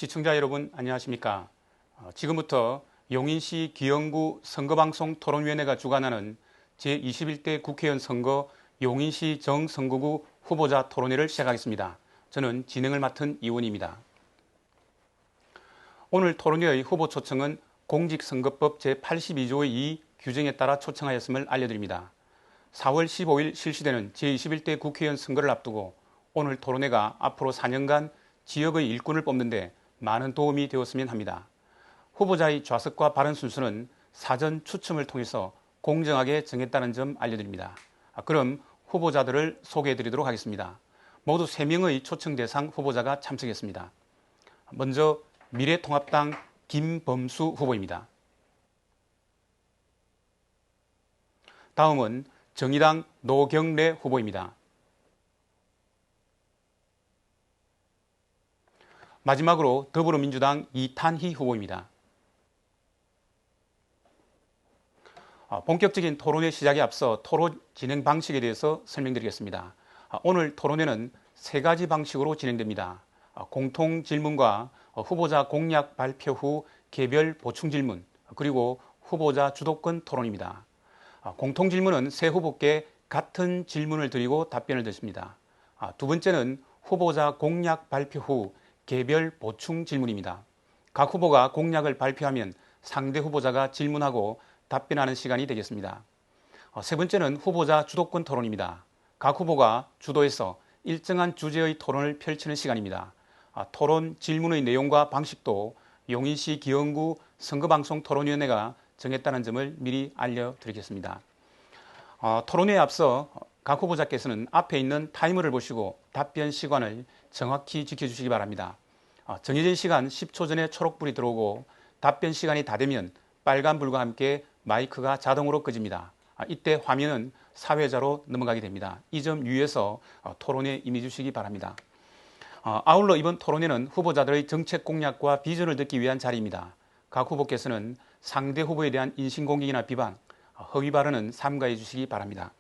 시청자 여러분 안녕하십니까? 지금부터 용인시 기영구 선거방송 토론위원회가 주관하는 제21대 국회의원 선거 용인시 정선거구 후보자 토론회를 시작하겠습니다. 저는 진행을 맡은 이원입니다. 오늘 토론회의 후보 초청은 공직선거법 제82조의 2 규정에 따라 초청하였음을 알려드립니다. 4월 15일 실시되는 제21대 국회의원 선거를 앞두고 오늘 토론회가 앞으로 4년간 지역의 일꾼을 뽑는 데 많은 도움이 되었으면 합니다. 후보자의 좌석과 발언 순서는 사전 추첨을 통해서 공정하게 정했다는 점 알려드립니다. 그럼 후보자들을 소개해 드리도록 하겠습니다. 모두 3명의 초청 대상 후보자가 참석했습니다. 먼저 미래통합당 김범수 후보입니다. 다음은 정의당 노경래 후보입니다. 마지막으로 더불어민주당 이탄희 후보입니다. 본격적인 토론회 시작에 앞서 토론 진행 방식에 대해서 설명드리겠습니다. 오늘 토론회는 3가지 방식으로 진행됩니다. 공통 질문과 후보자 공약 발표 후 개별 보충 질문, 그리고 후보자 주도권 토론입니다. 공통 질문은 세 후보께 같은 질문을 드리고 답변을 듣습니다. 두 번째는 후보자 공약 발표 후 개별 보충 질문입니다. 각 후보가 공약을 발표하면 상대 후보자가 질문하고 답변하는 시간이 되겠습니다. 세 번째는 후보자 주도권 토론입니다. 각 후보가 주도해서 일정한 주제의 토론을 펼치는 시간입니다. 토론 질문의 내용과 방식도 용인시 기영구 선거방송 토론위원회가 정했다는 점을 미리 알려드리겠습니다. 토론회에 앞서 각 후보자께서는 앞에 있는 타이머를 보시고 답변 시간을 정확히 지켜주시기 바랍니다. 정해진 시간 10초 전에 초록불이 들어오고 답변 시간이 다 되면 빨간불과 함께 마이크가 자동으로 꺼집니다. 이때 화면은 사회자로 넘어가게 됩니다. 이 점 유의해서 토론에 임해주시기 바랍니다. 아울러 이번 토론회는 후보자들의 정책 공약과 비전을 듣기 위한 자리입니다. 각 후보께서는 상대 후보에 대한 인신공격이나 비방, 허위 발언은 삼가해 주시기 바랍니다.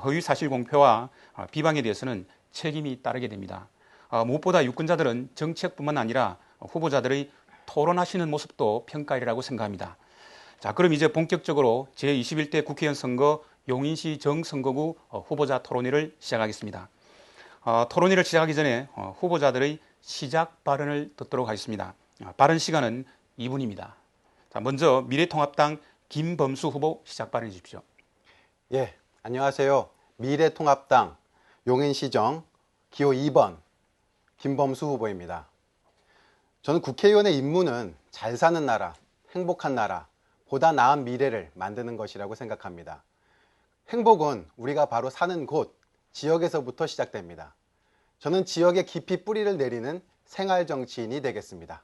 허위 사실 공표와 비방에 대해서는 책임이 따르게 됩니다. 무엇보다 유권자들은 정책뿐만 아니라 후보자들의 토론하시는 모습도 평가리라고 생각합니다. 자, 그럼 이제 본격적으로 제21대 국회의원 선거 용인시 정선거구 후보자 토론회를 시작하겠습니다. 토론회를 시작하기 전에 후보자들의 시작 발언을 듣도록 하겠습니다. 발언 시간은 2분입니다. 자, 먼저 미래통합당 김범수 후보 시작 발언해 주십시오. 예, 안녕하세요. 미래통합당 용인시정 기호 2번 김범수 후보입니다. 저는 국회의원의 임무는 잘 사는 나라, 행복한 나라, 보다 나은 미래를 만드는 것이라고 생각합니다. 행복은 우리가 바로 사는 곳, 지역에서부터 시작됩니다. 저는 지역에 깊이 뿌리를 내리는 생활 정치인이 되겠습니다.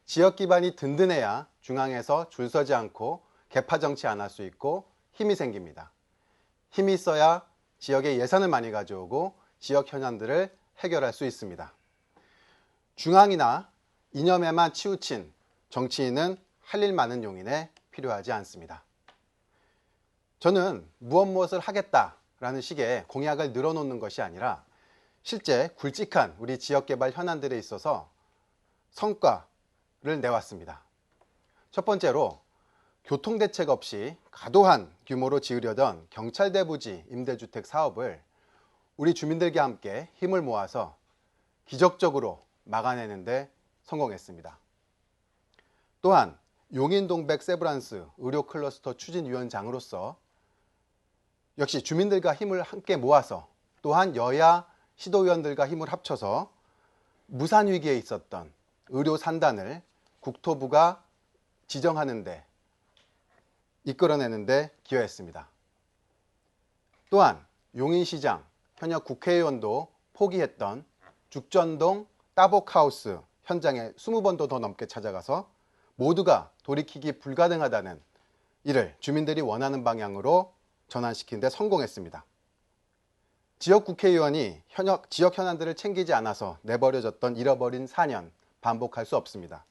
지역 기반이 든든해야 중앙에서 줄 서지 않고 개파 정치 안 할 수 있고 힘이 생깁니다. 힘이 있어야 지역에 예산을 많이 가져오고 지역 현안들을 해결할 수 있습니다. 중앙이나 이념에만 치우친 정치인은 할 일 많은 용인에 필요하지 않습니다. 저는 무엇을 하겠다라는 식의 공약을 늘어놓는 것이 아니라 실제 굵직한 우리 지역개발 현안들에 있어서 성과를 내왔습니다. 첫 번째로 교통대책 없이 과도한 규모로 지으려던 경찰대 부지 임대주택 사업을 우리 주민들과 함께 힘을 모아서 기적적으로 막아내는 데 성공했습니다. 또한 용인동백 세브란스 의료클러스터 추진위원장으로서 역시 주민들과 힘을 함께 모아서 또한 여야 시도위원들과 힘을 합쳐서 무산위기에 있었던 의료산단을 국토부가 지정하는 데 이끌어내는 데 기여했습니다. 또한 용인시장, 현역 국회의원도 포기했던 죽전동 따복하우스 현장에 20번도 더 넘게 찾아가서 모두가 돌이키기 불가능하다는 이를 주민들이 원하는 방향으로 전환시키는 데 성공했습니다. 지역 국회의원이 지역 현안들을 챙기지 않아서 내버려졌던 잃어버린 4년 반복할 수 없습니다.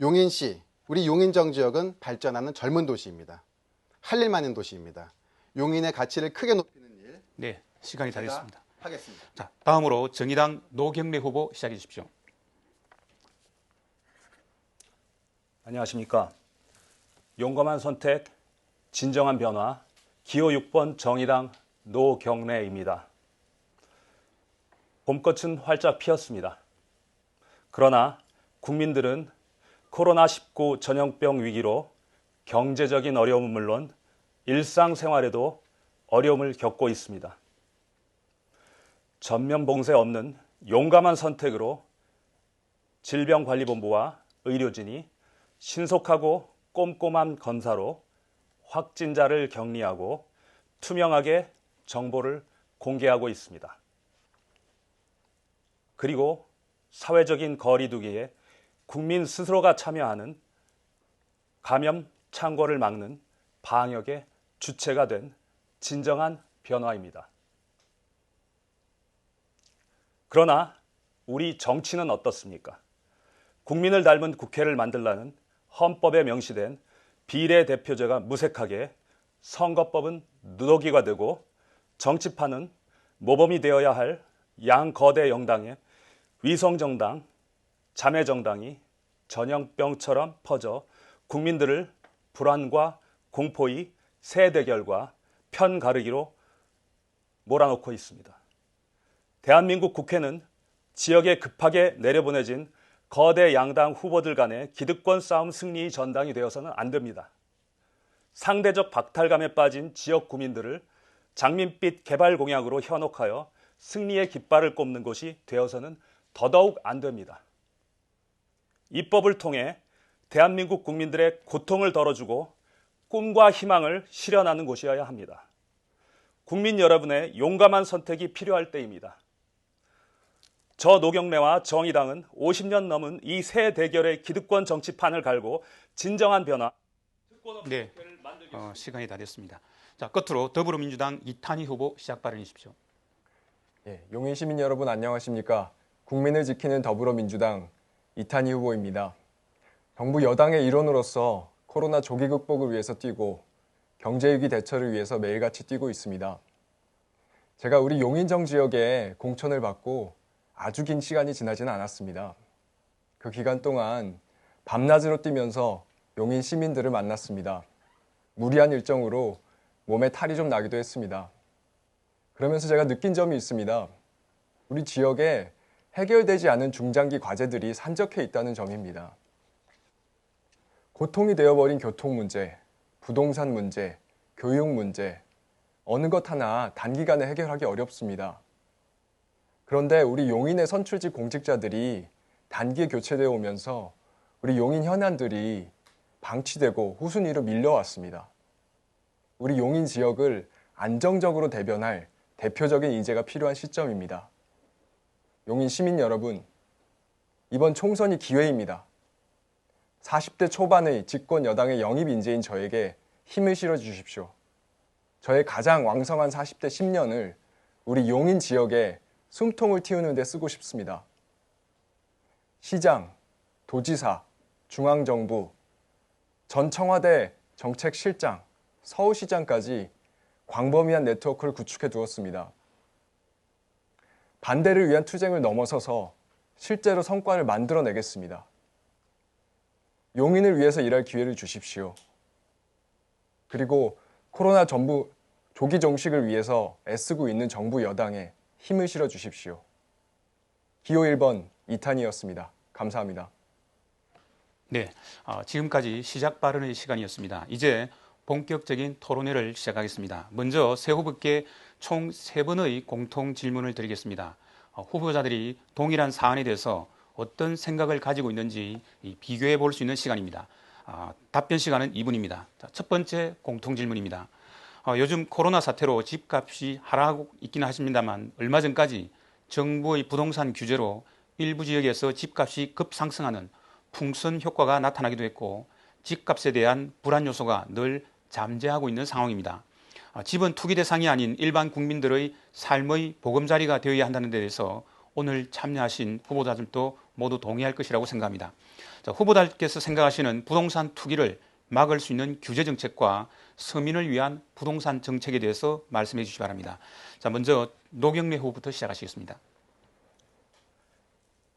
용인시, 우리 용인정 지역은 발전하는 젊은 도시입니다. 할 일 많은 도시입니다. 용인의 가치를 크게 높이는 일. 네, 시간이 다 됐습니다. 하겠습니다. 자, 다음으로 정의당 노경래 후보 시작해 주십시오. 안녕하십니까. 용감한 선택, 진정한 변화, 기호 6번 정의당 노경래입니다. 봄꽃은 활짝 피었습니다. 그러나 국민들은 코로나19 전염병 위기로 경제적인 어려움은 물론 일상생활에도 어려움을 겪고 있습니다. 전면 봉쇄 없는 용감한 선택으로 질병관리본부와 의료진이 신속하고 꼼꼼한 검사로 확진자를 격리하고 투명하게 정보를 공개하고 있습니다. 그리고 사회적인 거리 두기에 국민 스스로가 참여하는 감염 창궐을 막는 방역의 주체가 된 진정한 변화입니다. 그러나 우리 정치는 어떻습니까? 국민을 닮은 국회를 만들라는 헌법에 명시된 비례대표제가 무색하게 선거법은 누더기가 되고 정치판은 모범이 되어야 할 양거대 영당의 위성정당, 자매정당이 전염병처럼 퍼져 국민들을 불안과 공포의 세대결과 편가르기로 몰아넣고 있습니다. 대한민국 국회는 지역에 급하게 내려보내진 거대 양당 후보들 간의 기득권 싸움 승리의 전당이 되어서는 안 됩니다. 상대적 박탈감에 빠진 지역 구민들을 장밋빛 개발 공약으로 현혹하여 승리의 깃발을 꼽는 것이 되어서는 더더욱 안 됩니다. 입법을 통해 대한민국 국민들의 고통을 덜어주고 꿈과 희망을 실현하는 곳이어야 합니다. 국민 여러분의 용감한 선택이 필요할 때입니다. 저 노경래와 정의당은 50년 넘은 이 새 대결의 기득권 정치판을 갈고 진정한 변화, 네, 시간이 다 됐습니다. 자, 끝으로 더불어민주당 이탄희 후보 시작 발언해 주십시오. 용인 시민 여러분 안녕하십니까? 국민을 지키는 더불어민주당 이탄희 후보입니다. 정부 여당의 일원으로서 코로나 조기 극복을 위해서 뛰고 경제위기 대처를 위해서 매일같이 뛰고 있습니다. 제가 우리 용인정 지역에 공천을 받고 아주 긴 시간이 지나지는 않았습니다. 그 기간 동안 밤낮으로 뛰면서 용인 시민들을 만났습니다. 무리한 일정으로 몸에 탈이 좀 나기도 했습니다. 그러면서 제가 느낀 점이 있습니다. 우리 지역에 해결되지 않은 중장기 과제들이 산적해 있다는 점입니다. 고통이 되어버린 교통 문제, 부동산 문제, 교육 문제, 어느 것 하나 단기간에 해결하기 어렵습니다. 그런데 우리 용인의 선출직 공직자들이 단기에 교체되어 오면서 우리 용인 현안들이 방치되고 후순위로 밀려왔습니다. 우리 용인 지역을 안정적으로 대변할 대표적인 인재가 필요한 시점입니다. 용인 시민 여러분, 이번 총선이 기회입니다. 40대 초반의 집권 여당의 영입 인재인 저에게 힘을 실어주십시오. 저의 가장 왕성한 40대 10년을 우리 용인 지역에 숨통을 틔우는 데 쓰고 싶습니다. 시장, 도지사, 중앙정부, 전 청와대 정책실장, 서울시장까지 광범위한 네트워크를 구축해 두었습니다. 반대를 위한 투쟁을 넘어서서 실제로 성과를 만들어내겠습니다. 용인을 위해서 일할 기회를 주십시오. 그리고 코로나 전부 조기 종식을 위해서 애쓰고 있는 정부 여당에 힘을 실어 주십시오. 기호 1번 이탄희였습니다. 감사합니다. 네, 지금까지 시작 발언의 시간이었습니다. 이제 본격적인 토론회를 시작하겠습니다. 먼저 새 후보께 총 3번의 공통 질문을 드리겠습니다. 후보자들이 동일한 사안에 대해서 어떤 생각을 가지고 있는지 비교해 볼 수 있는 시간입니다. 답변 시간은 2분입니다. 첫 번째 공통 질문입니다. 요즘 코로나 사태로 집값이 하락하고 있기는 하십니다만 얼마 전까지 정부의 부동산 규제로 일부 지역에서 집값이 급상승하는 풍선 효과가 나타나기도 했고 집값에 대한 불안 요소가 늘 잠재하고 있는 상황입니다. 집은 투기 대상이 아닌 일반 국민들의 삶의 보금자리가 되어야 한다는 데 대해서 오늘 참여하신 후보자들도 모두 동의할 것이라고 생각합니다. 자, 후보자께서 생각하시는 부동산 투기를 막을 수 있는 규제 정책과 서민을 위한 부동산 정책에 대해서 말씀해 주시기 바랍니다. 자, 먼저 노경래 후보부터 시작하시겠습니다.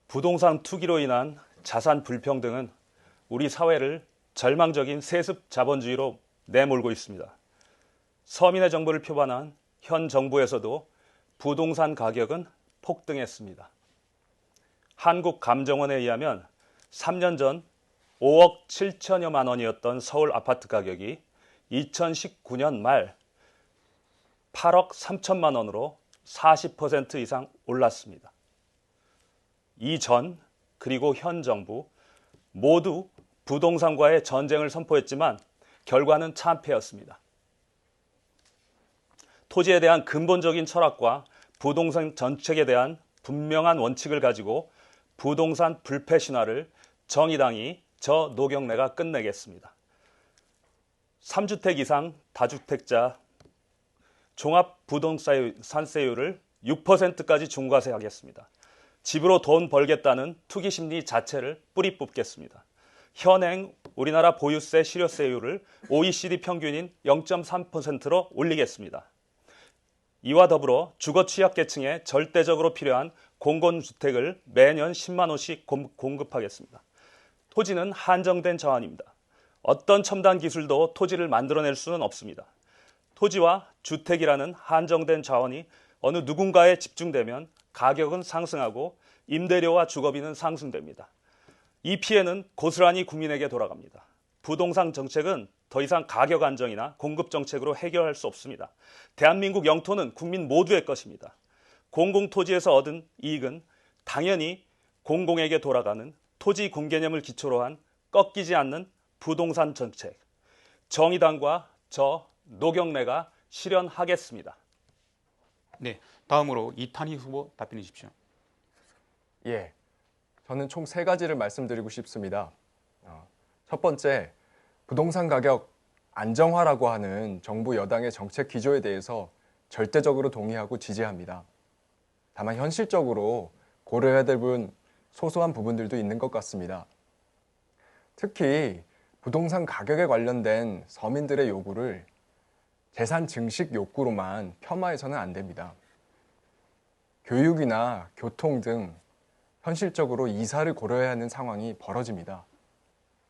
부동산 투기로 인한 자산 불평등은 우리 사회를 절망적인 세습 자본주의로 내몰고 있습니다. 서민의 정부를 표방한 현 정부에서도 부동산 가격은 폭등했습니다. 한국감정원에 의하면 3년 전 5억 7천여만 원이었던 서울 아파트 가격이 2019년 말 8억 3천만 원으로 40% 이상 올랐습니다. 이전 그리고 현 정부 모두 부동산과의 전쟁을 선포했지만 결과는 참패였습니다. 토지에 대한 근본적인 철학과 부동산 정책에 대한 분명한 원칙을 가지고 부동산 불패 신화를 정의당이 저 노경래가 끝내겠습니다. 3주택 이상 다주택자 종합부동산세율을 6%까지 중과세하겠습니다. 집으로 돈 벌겠다는 투기 심리 자체를 뿌리 뽑겠습니다. 현행 우리나라 보유세 실효세율을 OECD 평균인 0.3%로 올리겠습니다. 이와 더불어 주거 취약계층에 절대적으로 필요한 공공주택을 매년 10만 호씩 공급하겠습니다. 토지는 한정된 자원입니다. 어떤 첨단 기술도 토지를 만들어낼 수는 없습니다. 토지와 주택이라는 한정된 자원이 어느 누군가에 집중되면 가격은 상승하고 임대료와 주거비는 상승됩니다. 이 피해는 고스란히 국민에게 돌아갑니다. 부동산 정책은 더 이상 가격 안정이나 공급 정책으로 해결할 수 없습니다. 대한민국 영토는 국민 모두의 것입니다. 공공토지에서 얻은 이익은 당연히 공공에게 돌아가는 토지 공개념을 기초로 한 꺾이지 않는 부동산 정책. 정의당과 저 노경래가 실현하겠습니다. 네, 다음으로 이탄희 후보 답변해 주십시오. 예, 저는 총 3가지를 말씀드리고 싶습니다. 첫 번째, 부동산 가격 안정화라고 하는 정부 여당의 정책 기조에 대해서 절대적으로 동의하고 지지합니다. 다만 현실적으로 고려해야 될 소소한 부분들도 있는 것 같습니다. 특히 부동산 가격에 관련된 서민들의 요구를 재산 증식 욕구로만 폄하해서는 안 됩니다. 교육이나 교통 등 현실적으로 이사를 고려해야 하는 상황이 벌어집니다.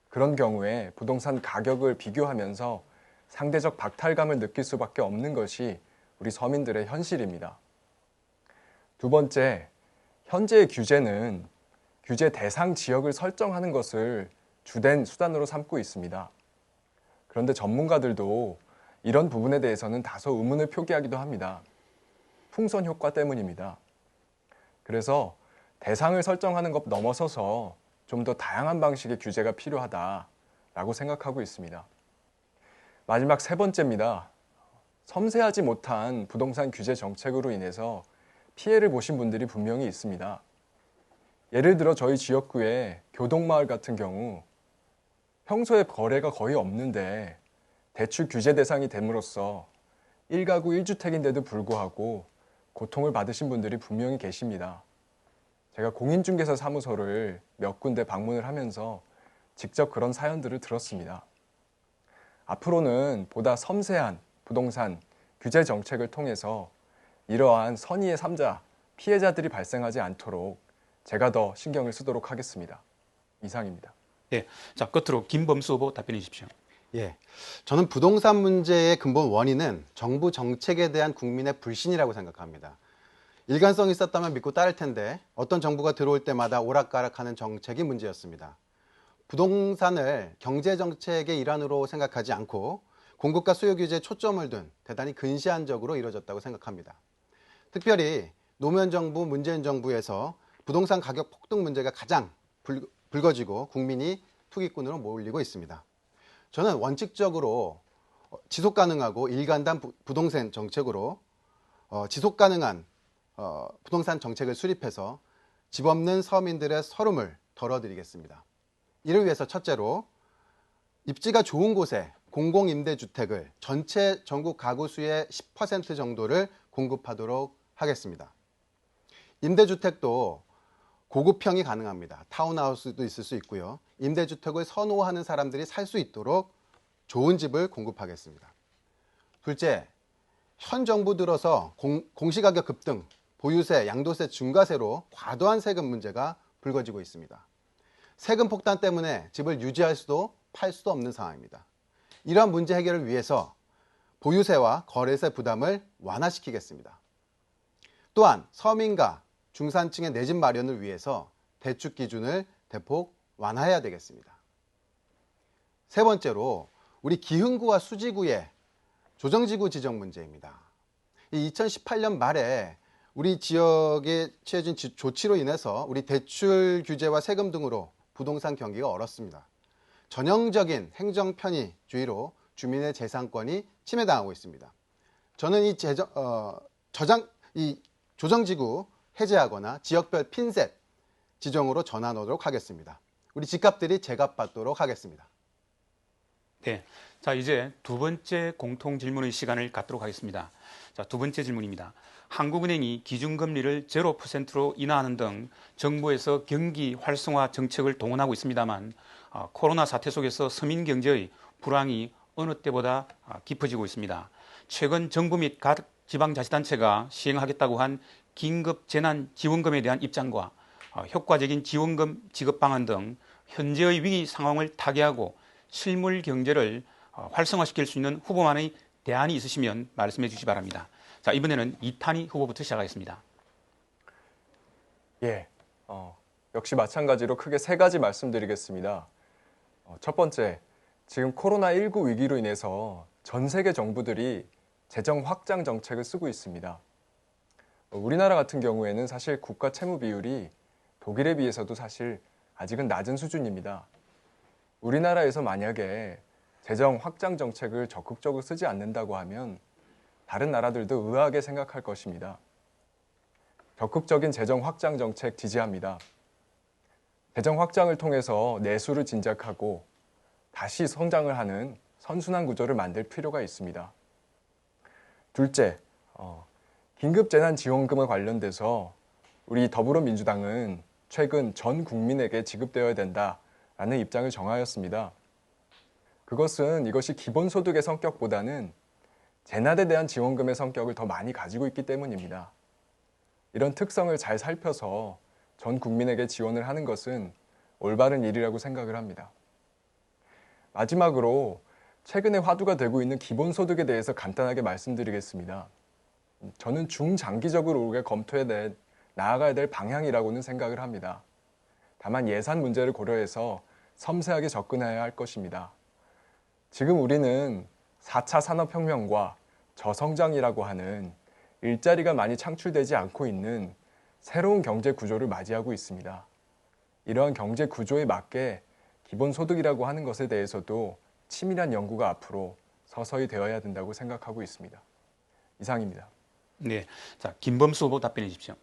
그런 경우에 부동산 가격을 비교하면서 상대적 박탈감을 느낄 수밖에 없는 것이 우리 서민들의 현실입니다. 두 번째, 현재의 규제는 규제 대상 지역을 설정하는 것을 주된 수단으로 삼고 있습니다. 그런데 전문가들도 이런 부분에 대해서는 다소 의문을 표기하기도 합니다. 풍선 효과 때문입니다. 그래서 대상을 설정하는 것 넘어서서 좀 더 다양한 방식의 규제가 필요하다라고 생각하고 있습니다. 마지막 3번째입니다. 섬세하지 못한 부동산 규제 정책으로 인해서 피해를 보신 분들이 분명히 있습니다. 예를 들어 저희 지역구의 교동마을 같은 경우 평소에 거래가 거의 없는데 대출 규제 대상이 됨으로써 1가구 1주택인데도 불구하고 고통을 받으신 분들이 분명히 계십니다. 제가 공인중개사 사무소를 몇 군데 방문을 하면서 직접 그런 사연들을 들었습니다. 앞으로는 보다 섬세한 부동산 규제 정책을 통해서 이러한 선의의 삼자, 피해자들이 발생하지 않도록 제가 더 신경을 쓰도록 하겠습니다. 이상입니다. 네, 자 끝으로 김범수 후보 답변해 주십시오. 예, 저는 부동산 문제의 근본 원인은 정부 정책에 대한 국민의 불신이라고 생각합니다. 일관성이 있었다면 믿고 따를 텐데 어떤 정부가 들어올 때마다 오락가락하는 정책이 문제였습니다. 부동산을 경제정책의 일환으로 생각하지 않고 공급과 수요 규제에 초점을 둔 대단히 근시안적으로 이루어졌다고 생각합니다. 특별히 노무현 정부, 문재인 정부에서 부동산 가격 폭등 문제가 가장 불거지고 국민이 투기꾼으로 몰리고 있습니다. 저는 원칙적으로 지속 가능하고 일관된 부동산 정책으로 지속 가능한 부동산 정책을 수립해서 집 없는 서민들의 서름을 덜어드리겠습니다. 이를 위해서 첫째로 입지가 좋은 곳에 공공임대주택을 전체 전국 가구 수의 10% 정도를 공급하도록 하겠습니다. 임대주택도 고급형이 가능합니다. 타운하우스도 있을 수 있고요. 임대주택을 선호하는 사람들이 살 수 있도록 좋은 집을 공급하겠습니다. 둘째, 현 정부 들어서 공시가격 급등, 보유세, 양도세, 중과세로 과도한 세금 문제가 불거지고 있습니다. 세금 폭탄 때문에 집을 유지할 수도 팔 수도 없는 상황입니다. 이러한 문제 해결을 위해서 보유세와 거래세 부담을 완화시키겠습니다. 또한 서민과 중산층의 내 집 마련을 위해서 대축 기준을 대폭 완화해야 되겠습니다. 세 번째로 우리 기흥구와 수지구의 조정지구 지정 문제입니다. 2018년 말에 우리 지역에 취해진 조치로 인해서 우리 대출 규제와 세금 등으로 부동산 경기가 얼었습니다. 전형적인 행정 편의주의로 주민의 재산권이 침해당하고 있습니다. 저는 이 조정지구 해제하거나 지역별 핀셋 지정으로 전환하도록 하겠습니다. 우리 집값들이 제값받도록 하겠습니다. 네. 자, 이제 두 번째 공통 질문의 시간을 갖도록 하겠습니다. 자, 두 번째 질문입니다. 한국은행이 기준금리를 0%로 인하하는 등 정부에서 경기 활성화 정책을 동원하고 있습니다만 코로나 사태 속에서 서민 경제의 불황이 어느 때보다 깊어지고 있습니다. 최근 정부 및 각 지방자치단체가 시행하겠다고 한 긴급 재난지원금에 대한 입장과 효과적인 지원금 지급 방안 등 현재의 위기 상황을 타개하고 실물 경제를 활성화시킬 수 있는 후보만의 대안이 있으시면 말씀해 주시기 바랍니다. 자, 이번에는 이탄희 후보부터 시작하겠습니다. 예, 역시 마찬가지로 크게 세 가지 말씀드리겠습니다. 첫 번째, 지금 코로나19 위기로 인해서 전 세계 정부들이 재정 확장 정책을 쓰고 있습니다. 우리나라 같은 경우에는 사실 국가 채무 비율이 독일에 비해서도 사실 아직은 낮은 수준입니다. 우리나라에서 만약에 재정 확장 정책을 적극적으로 쓰지 않는다고 하면 다른 나라들도 의아하게 생각할 것입니다. 적극적인 재정 확장 정책 지지합니다. 재정 확장을 통해서 내수를 진작하고 다시 성장을 하는 선순환 구조를 만들 필요가 있습니다. 둘째, 긴급재난지원금과 관련돼서 우리 더불어민주당은 최근 전 국민에게 지급되어야 된다라는 입장을 정하였습니다. 그것은 이것이 기본소득의 성격보다는 재난에 대한 지원금의 성격을 더 많이 가지고 있기 때문입니다. 이런 특성을 잘 살펴서 전 국민에게 지원을 하는 것은 올바른 일이라고 생각을 합니다. 마지막으로 최근에 화두가 되고 있는 기본소득에 대해서 간단하게 말씀드리겠습니다. 저는 중장기적으로 우리가 검토해 나아가야 될 방향이라고는 생각을 합니다. 다만 예산 문제를 고려해서 섬세하게 접근해야 할 것입니다. 지금 우리는 4차 산업혁명과 저성장이라고 하는 일자리가 많이 창출되지 않고 있는 새로운 경제 구조를 맞이하고 있습니다. 이러한 경제 구조에 맞게 기본소득이라고 하는 것에 대해서도 치밀한 연구가 앞으로 서서히 되어야 된다고 생각하고 있습니다. 이상입니다. 네. 자, 김범수 후보 답변해 주십시오.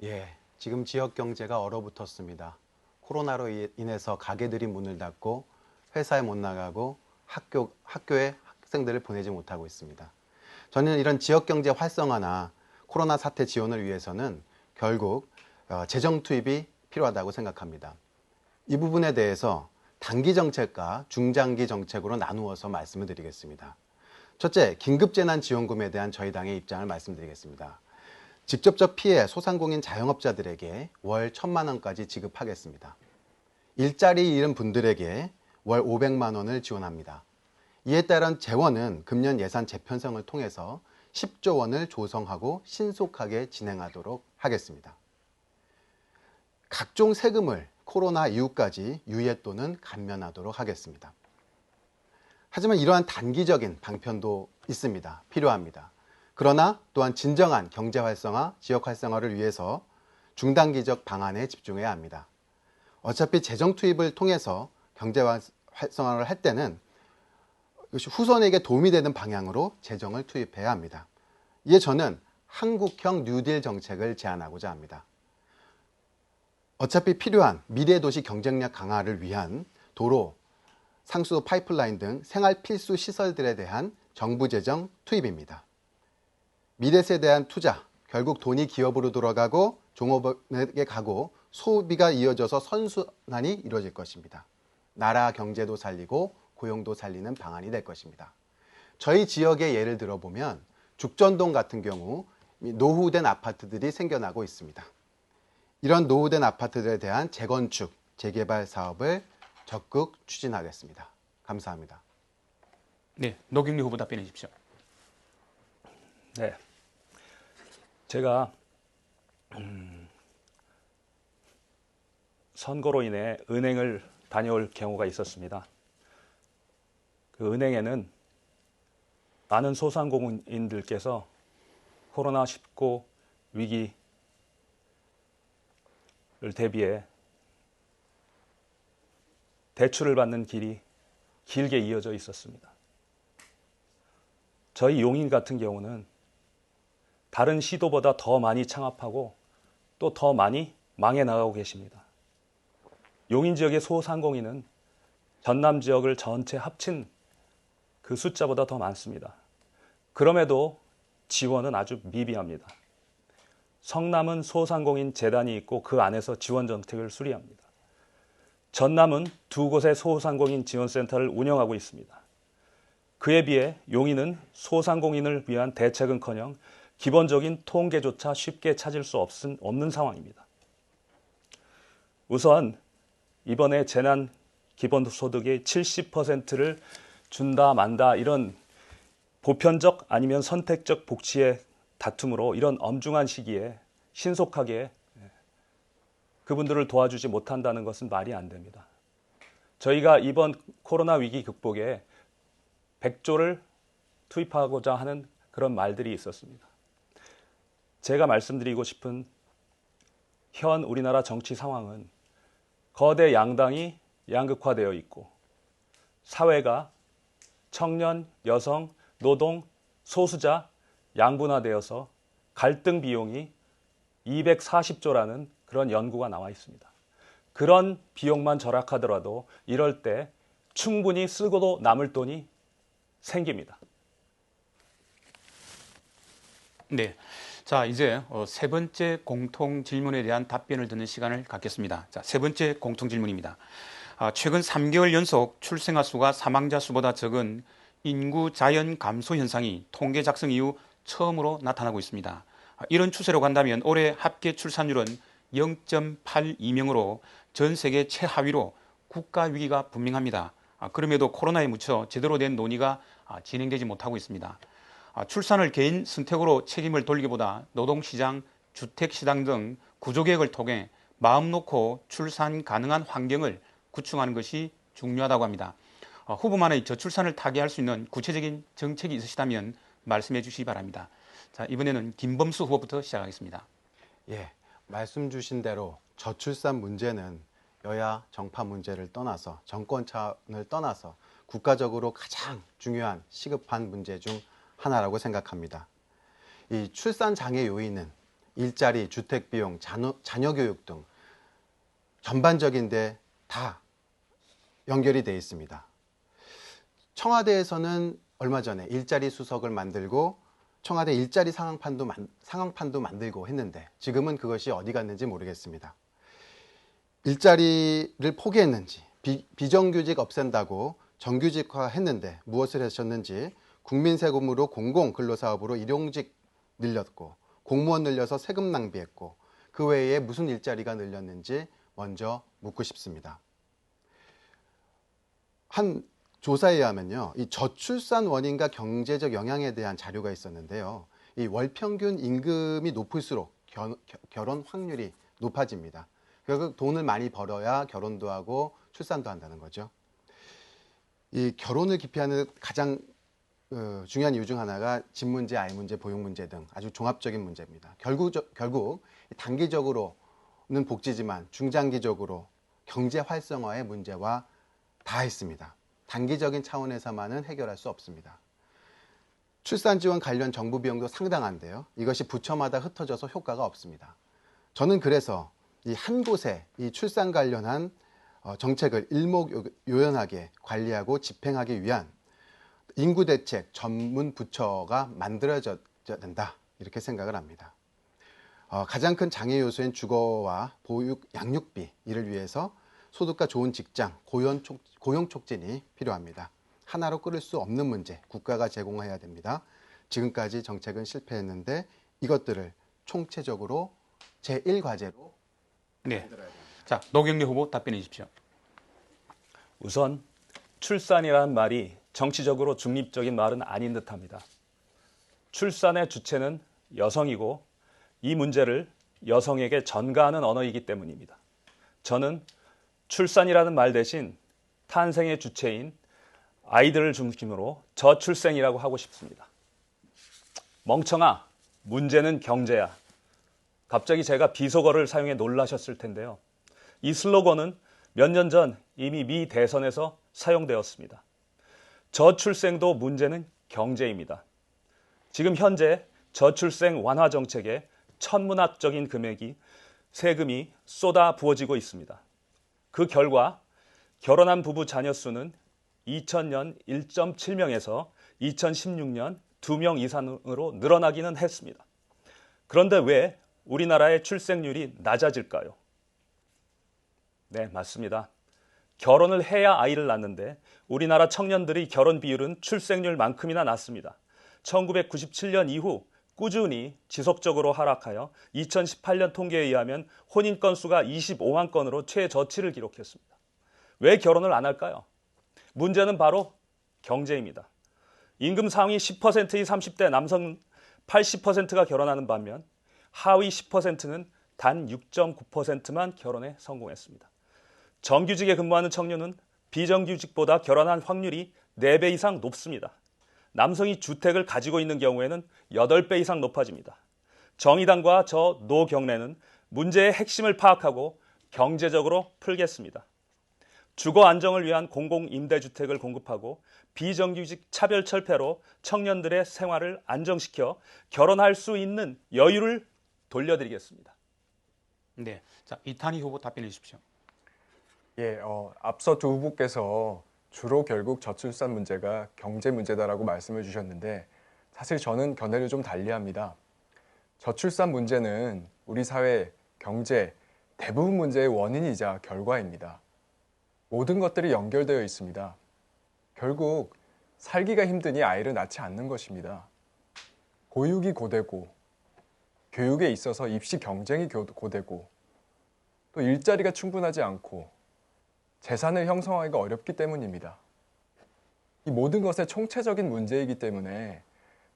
예, 지금 지역 경제가 얼어붙었습니다. 코로나로 인해서 가게들이 문을 닫고 회사에 못 나가고 학교에 학생들을 보내지 못하고 있습니다. 저는 이런 지역 경제 활성화나 코로나 사태 지원을 위해서는 결국 재정 투입이 필요하다고 생각합니다. 이 부분에 대해서 단기 정책과 중장기 정책으로 나누어서 말씀을 드리겠습니다. 첫째, 긴급재난지원금에 대한 저희 당의 입장을 말씀드리겠습니다. 직접적 피해 소상공인 자영업자들에게 월 1,000만 원까지 지급하겠습니다. 일자리 잃은 분들에게 월 500만 원을 지원합니다. 이에 따른 재원은 금년 예산 재편성을 통해서 10조 원을 조성하고 신속하게 진행하도록 하겠습니다. 각종 세금을 코로나 이후까지 유예 또는 감면하도록 하겠습니다. 하지만 이러한 단기적인 방편도 있습니다. 필요합니다. 그러나 또한 진정한 경제 활성화, 지역 활성화를 위해서 중단기적 방안에 집중해야 합니다. 어차피 재정 투입을 통해서 경제 활성화를 할 때는 이것이 후손에게 도움이 되는 방향으로 재정을 투입해야 합니다. 이에 저는 한국형 뉴딜 정책을 제안하고자 합니다. 어차피 필요한 미래도시 경쟁력 강화를 위한 도로, 상수도 파이프라인 등 생활 필수 시설들에 대한 정부 재정 투입입니다. 미래세대한 투자, 결국 돈이 기업으로 돌아가고 종업원에게 가고 소비가 이어져서 선순환이 이루어질 것입니다. 나라 경제도 살리고 고용도 살리는 방안이 될 것입니다. 저희 지역의 예를 들어보면 죽전동 같은 경우 노후된 아파트들이 생겨나고 있습니다. 이런 노후된 아파트들에 대한 재건축, 재개발 사업을 적극 추진하겠습니다. 감사합니다. 네, 노경래 후보 답변해 주십시오. 네. 제가 선거로 인해 은행을 다녀올 경우가 있었습니다. 그 은행에는 많은 소상공인들께서 코로나19 위기를 대비해 대출을 받는 길이 길게 이어져 있었습니다. 저희 용인 같은 경우는 다른 시도보다 더 많이 창업하고 또 더 많이 망해 나가고 계십니다. 용인 지역의 소상공인은 전남 지역을 전체 합친 그 숫자보다 더 많습니다. 그럼에도 지원은 아주 미비합니다. 성남은 소상공인 재단이 있고 그 안에서 지원 정책을 수리합니다. 전남은 2곳의 소상공인 지원센터를 운영하고 있습니다. 그에 비해 용인은 소상공인을 위한 대책은커녕 기본적인 통계조차 쉽게 찾을 수 없는 상황입니다. 우선 이번에 재난 기본소득의 70%를 준다 만다 이런 보편적 아니면 선택적 복지의 다툼으로 이런 엄중한 시기에 신속하게 그분들을 도와주지 못한다는 것은 말이 안 됩니다. 저희가 이번 코로나 위기 극복에 100조를 투입하고자 하는 그런 말들이 있었습니다. 제가 말씀드리고 싶은 현 우리나라 정치 상황은 거대 양당이 양극화되어 있고 사회가 청년, 여성, 노동, 소수자 양분화되어서 갈등 비용이 240조라는 그런 연구가 나와 있습니다. 그런 비용만 절약하더라도 이럴 때 충분히 쓰고도 남을 돈이 생깁니다. 네. 자, 이제 세 번째 공통 질문에 대한 답변을 듣는 시간을 갖겠습니다. 자, 세 번째 공통 질문입니다. 최근 3개월 연속 출생아 수가 사망자 수보다 적은 인구 자연 감소 현상이 통계 작성 이후 처음으로 나타나고 있습니다. 이런 추세로 간다면 올해 합계 출산율은 0.82명으로 전 세계 최하위로 국가 위기가 분명합니다. 그럼에도 코로나에 묻혀 제대로 된 논의가 진행되지 못하고 있습니다. 출산을 개인 선택으로 책임을 돌리기보다 노동시장, 주택시장 등 구조개혁을 통해 마음 놓고 출산 가능한 환경을 구축하는 것이 중요하다고 합니다. 후보만의 저출산을 타개할 수 있는 구체적인 정책이 있으시다면 말씀해 주시기 바랍니다. 자, 이번에는 김범수 후보부터 시작하겠습니다. 예, 말씀 주신 대로 저출산 문제는 여야 정파 문제를 떠나서 정권 차원을 떠나서 국가적으로 가장 중요한 시급한 문제 중 하나라고 생각합니다. 이 출산 장애 요인은 일자리, 주택 비용, 자녀 교육 등 전반적인데 다 연결이 되어 있습니다. 청와대에서는 얼마 전에 일자리 수석을 만들고 청와대 일자리 상황판도 만들고 했는데 지금은 그것이 어디 갔는지 모르겠습니다. 일자리를 포기했는지 비정규직 없앤다고 정규직화 했는데 무엇을 하셨는지 국민 세금으로 공공근로사업으로 일용직 늘렸고 공무원 늘려서 세금 낭비했고 그 외에 무슨 일자리가 늘렸는지 먼저 묻고 싶습니다. 한 조사에 의하면요, 이 저출산 원인과 경제적 영향에 대한 자료가 있었는데요. 이 월 평균 임금이 높을수록 결혼 확률이 높아집니다. 결국 돈을 많이 벌어야 결혼도 하고 출산도 한다는 거죠. 이 결혼을 기피하는 가장 중요한 이유 중 하나가 집 문제, 아이 문제, 보육 문제 등 아주 종합적인 문제입니다. 결국 단기적으로는 복지지만 중장기적으로 경제 활성화의 문제와 다 있습니다. 단기적인 차원에서만은 해결할 수 없습니다. 출산 지원 관련 정부 비용도 상당한데요. 이것이 부처마다 흩어져서 효과가 없습니다. 저는 그래서 이 한 곳에 이 출산 관련한 정책을 일목요연하게 관리하고 집행하기 위한 인구대책 전문 부처가 만들어져야 된다, 이렇게 생각을 합니다. 가장 큰 장애 요소인 주거와 보육, 양육비, 이를 위해서 소득과 좋은 직장, 고용 촉진이 필요합니다. 하나로 끌을 수 없는 문제, 국가가 제공해야 됩니다. 지금까지 정책은 실패했는데 이것들을 총체적으로 제1과제로 네. 만들어야 됩니다. 자, 노경래 후보 답변해 주십시오. 우선 출산이라는 말이 정치적으로 중립적인 말은 아닌 듯합니다. 출산의 주체는 여성이고 이 문제를 여성에게 전가하는 언어이기 때문입니다. 저는 출산이라는 말 대신 탄생의 주체인 아이들을 중심으로 저출생이라고 하고 싶습니다. 멍청아, 문제는 경제야. 갑자기 제가 비속어를 사용해 놀라셨을 텐데요. 이 슬로건은 몇 년 전 이미 미 대선에서 사용되었습니다. 저출생도 문제는 경제입니다. 지금 현재 저출생 완화 정책에 천문학적인 세금이 쏟아 부어지고 있습니다. 그 결과 결혼한 부부 자녀 수는 2000년 1.7명에서 2016년 2명 이상으로 늘어나기는 했습니다. 그런데 왜 우리나라의 출생률이 낮아질까요? 네, 맞습니다. 결혼을 해야 아이를 낳는데 우리나라 청년들의 결혼 비율은 출생률만큼이나 낮습니다. 1997년 이후 꾸준히 지속적으로 하락하여 2018년 통계에 의하면 혼인 건수가 25만 건으로 최저치를 기록했습니다. 왜 결혼을 안 할까요? 문제는 바로 경제입니다. 임금 상위 10%의 30대 남성 80%가 결혼하는 반면 하위 10%는 단 6.9%만 결혼에 성공했습니다. 정규직에 근무하는 청년은 비정규직보다 결혼한 확률이 4배 이상 높습니다. 남성이 주택을 가지고 있는 경우에는 8배 이상 높아집니다. 정의당과 저 노경래는 문제의 핵심을 파악하고 경제적으로 풀겠습니다. 주거 안정을 위한 공공임대주택을 공급하고 비정규직 차별 철폐로 청년들의 생활을 안정시켜 결혼할 수 있는 여유를 돌려드리겠습니다. 네, 자, 이탄희 후보 답변해 주십시오. 예, 앞서 두 후보께서 주로 결국 저출산 문제가 경제 문제다라고 말씀을 주셨는데 사실 저는 견해를 좀 달리합니다. 저출산 문제는 우리 사회 경제 대부분 문제의 원인이자 결과입니다. 모든 것들이 연결되어 있습니다. 결국 살기가 힘드니 아이를 낳지 않는 것입니다. 보육이 고되고 교육에 있어서 입시 경쟁이 고되고 또 일자리가 충분하지 않고 재산을 형성하기가 어렵기 때문입니다. 이 모든 것의 총체적인 문제이기 때문에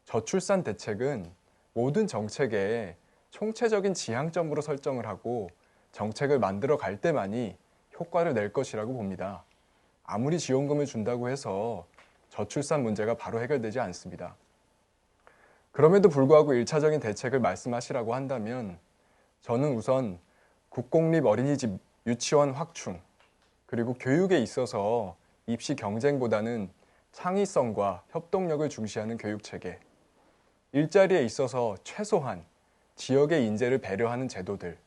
저출산 대책은 모든 정책의 총체적인 지향점으로 설정을 하고 정책을 만들어 갈 때만이 효과를 낼 것이라고 봅니다. 아무리 지원금을 준다고 해서 저출산 문제가 바로 해결되지 않습니다. 그럼에도 불구하고 1차적인 대책을 말씀하시라고 한다면 저는 우선 국공립 어린이집 유치원 확충 그리고 교육에 있어서 입시 경쟁보다는 창의성과 협동력을 중시하는 교육체계, 일자리에 있어서 최소한 지역의 인재를 배려하는 제도들,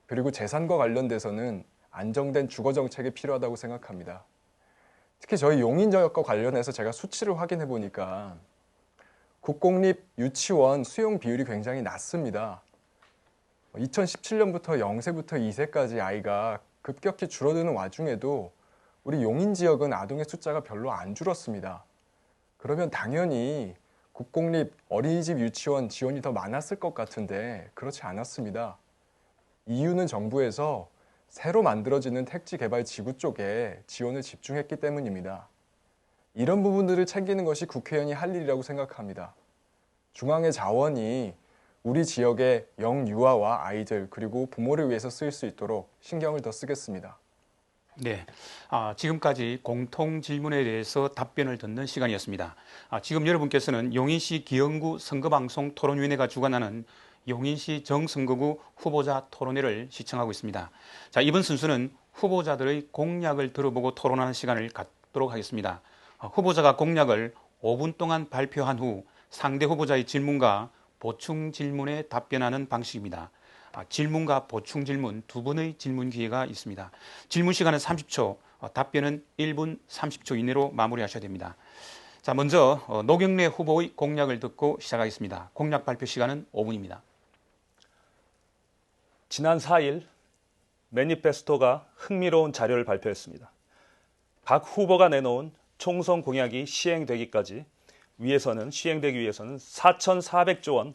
그리고 재산과 관련돼서는 안정된 주거 정책이 필요하다고 생각합니다. 특히 저희 용인 지역과 관련해서 제가 수치를 확인해 보니까 국공립 유치원 수용 비율이 굉장히 낮습니다. 2017년부터 0세부터 2세까지 아이가 급격히 줄어드는 와중에도 우리 용인 지역은 아동의 숫자가 별로 안 줄었습니다. 그러면 당연히 국공립 어린이집 유치원 지원이 더 많았을 것 같은데 그렇지 않았습니다. 이유는 정부에서 새로 만들어지는 택지 개발 지구 쪽에 지원을 집중했기 때문입니다. 이런 부분들을 챙기는 것이 국회의원이 할 일이라고 생각합니다. 중앙의 자원이 우리 지역의 영유아와 아이들 그리고 부모를 위해서 쓰일 수 있도록 신경을 더 쓰겠습니다. 네, 지금까지 공통 질문에 대해서 답변을 듣는 시간이었습니다. 지금 여러분께서는 용인시 기영구 선거방송 토론위원회가 주관하는 용인시 정선거구 후보자 토론회를 시청하고 있습니다. 자, 이번 순서는 후보자들의 공약을 들어보고 토론하는 시간을 갖도록 하겠습니다. 후보자가 공약을 5분 동안 발표한 후 상대 후보자의 질문과 보충 질문에 답변하는 방식입니다. 질문과 보충 질문 두 번의 질문 기회가 있습니다. 질문 시간은 30초, 답변은 1분 30초 이내로 마무리하셔야 됩니다. 자, 먼저 노경래 후보의 공약을 듣고 시작하겠습니다. 공약 발표 시간은 5분입니다. 지난 4일 매니페스토가 흥미로운 자료를 발표했습니다. 각 후보가 내놓은 총선 공약이 시행되기 위해서는 4,400조 원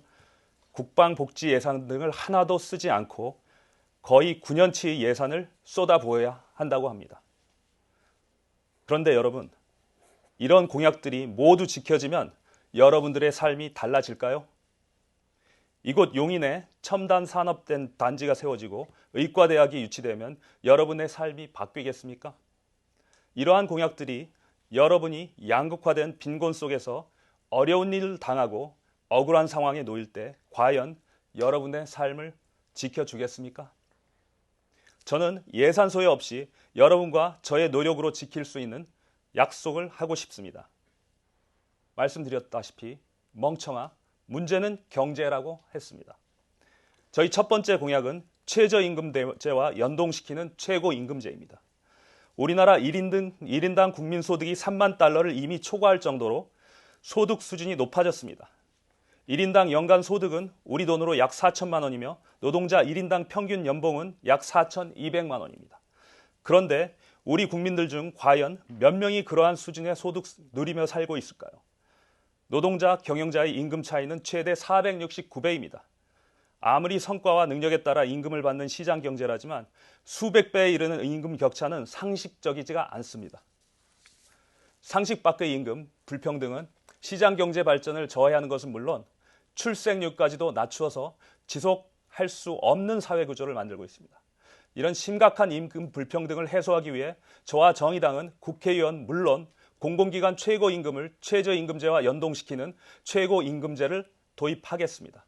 국방복지 예산 등을 하나도 쓰지 않고 거의 9년치 예산을 쏟아부어야 한다고 합니다. 그런데 여러분, 이런 공약들이 모두 지켜지면 여러분들의 삶이 달라질까요? 이곳 용인에 첨단 산업된 단지가 세워지고 의과대학이 유치되면 여러분의 삶이 바뀌겠습니까? 이러한 공약들이 여러분이 양극화된 빈곤 속에서 어려운 일을 당하고 억울한 상황에 놓일 때 과연 여러분의 삶을 지켜주겠습니까? 저는 예산 소요 없이 여러분과 저의 노력으로 지킬 수 있는 약속을 하고 싶습니다. 말씀드렸다시피 멍청아, 문제는 경제라고 했습니다. 저희 첫 번째 공약은 최저임금제와 연동시키는 최고임금제입니다. 우리나라 1인당 국민소득이 3만 달러를 이미 초과할 정도로 소득 수준이 높아졌습니다. 1인당 연간 소득은 우리 돈으로 약 4천만 원이며 노동자 1인당 평균 연봉은 약 4,200만 원입니다. 그런데 우리 국민들 중 과연 몇 명이 그러한 수준의 소득 누리며 살고 있을까요? 노동자, 경영자의 임금 차이는 최대 469배입니다. 아무리 성과와 능력에 따라 임금을 받는 시장 경제라지만 수백 배에 이르는 임금 격차는 상식적이지가 않습니다. 상식 밖의 임금, 불평등은 시장 경제 발전을 저해하는 것은 물론 출생률까지도 낮추어서 지속할 수 없는 사회 구조를 만들고 있습니다. 이런 심각한 임금 불평등을 해소하기 위해 저와 정의당은 국회의원 물론 공공기관 최고임금을 최저임금제와 연동시키는 최고임금제를 도입하겠습니다.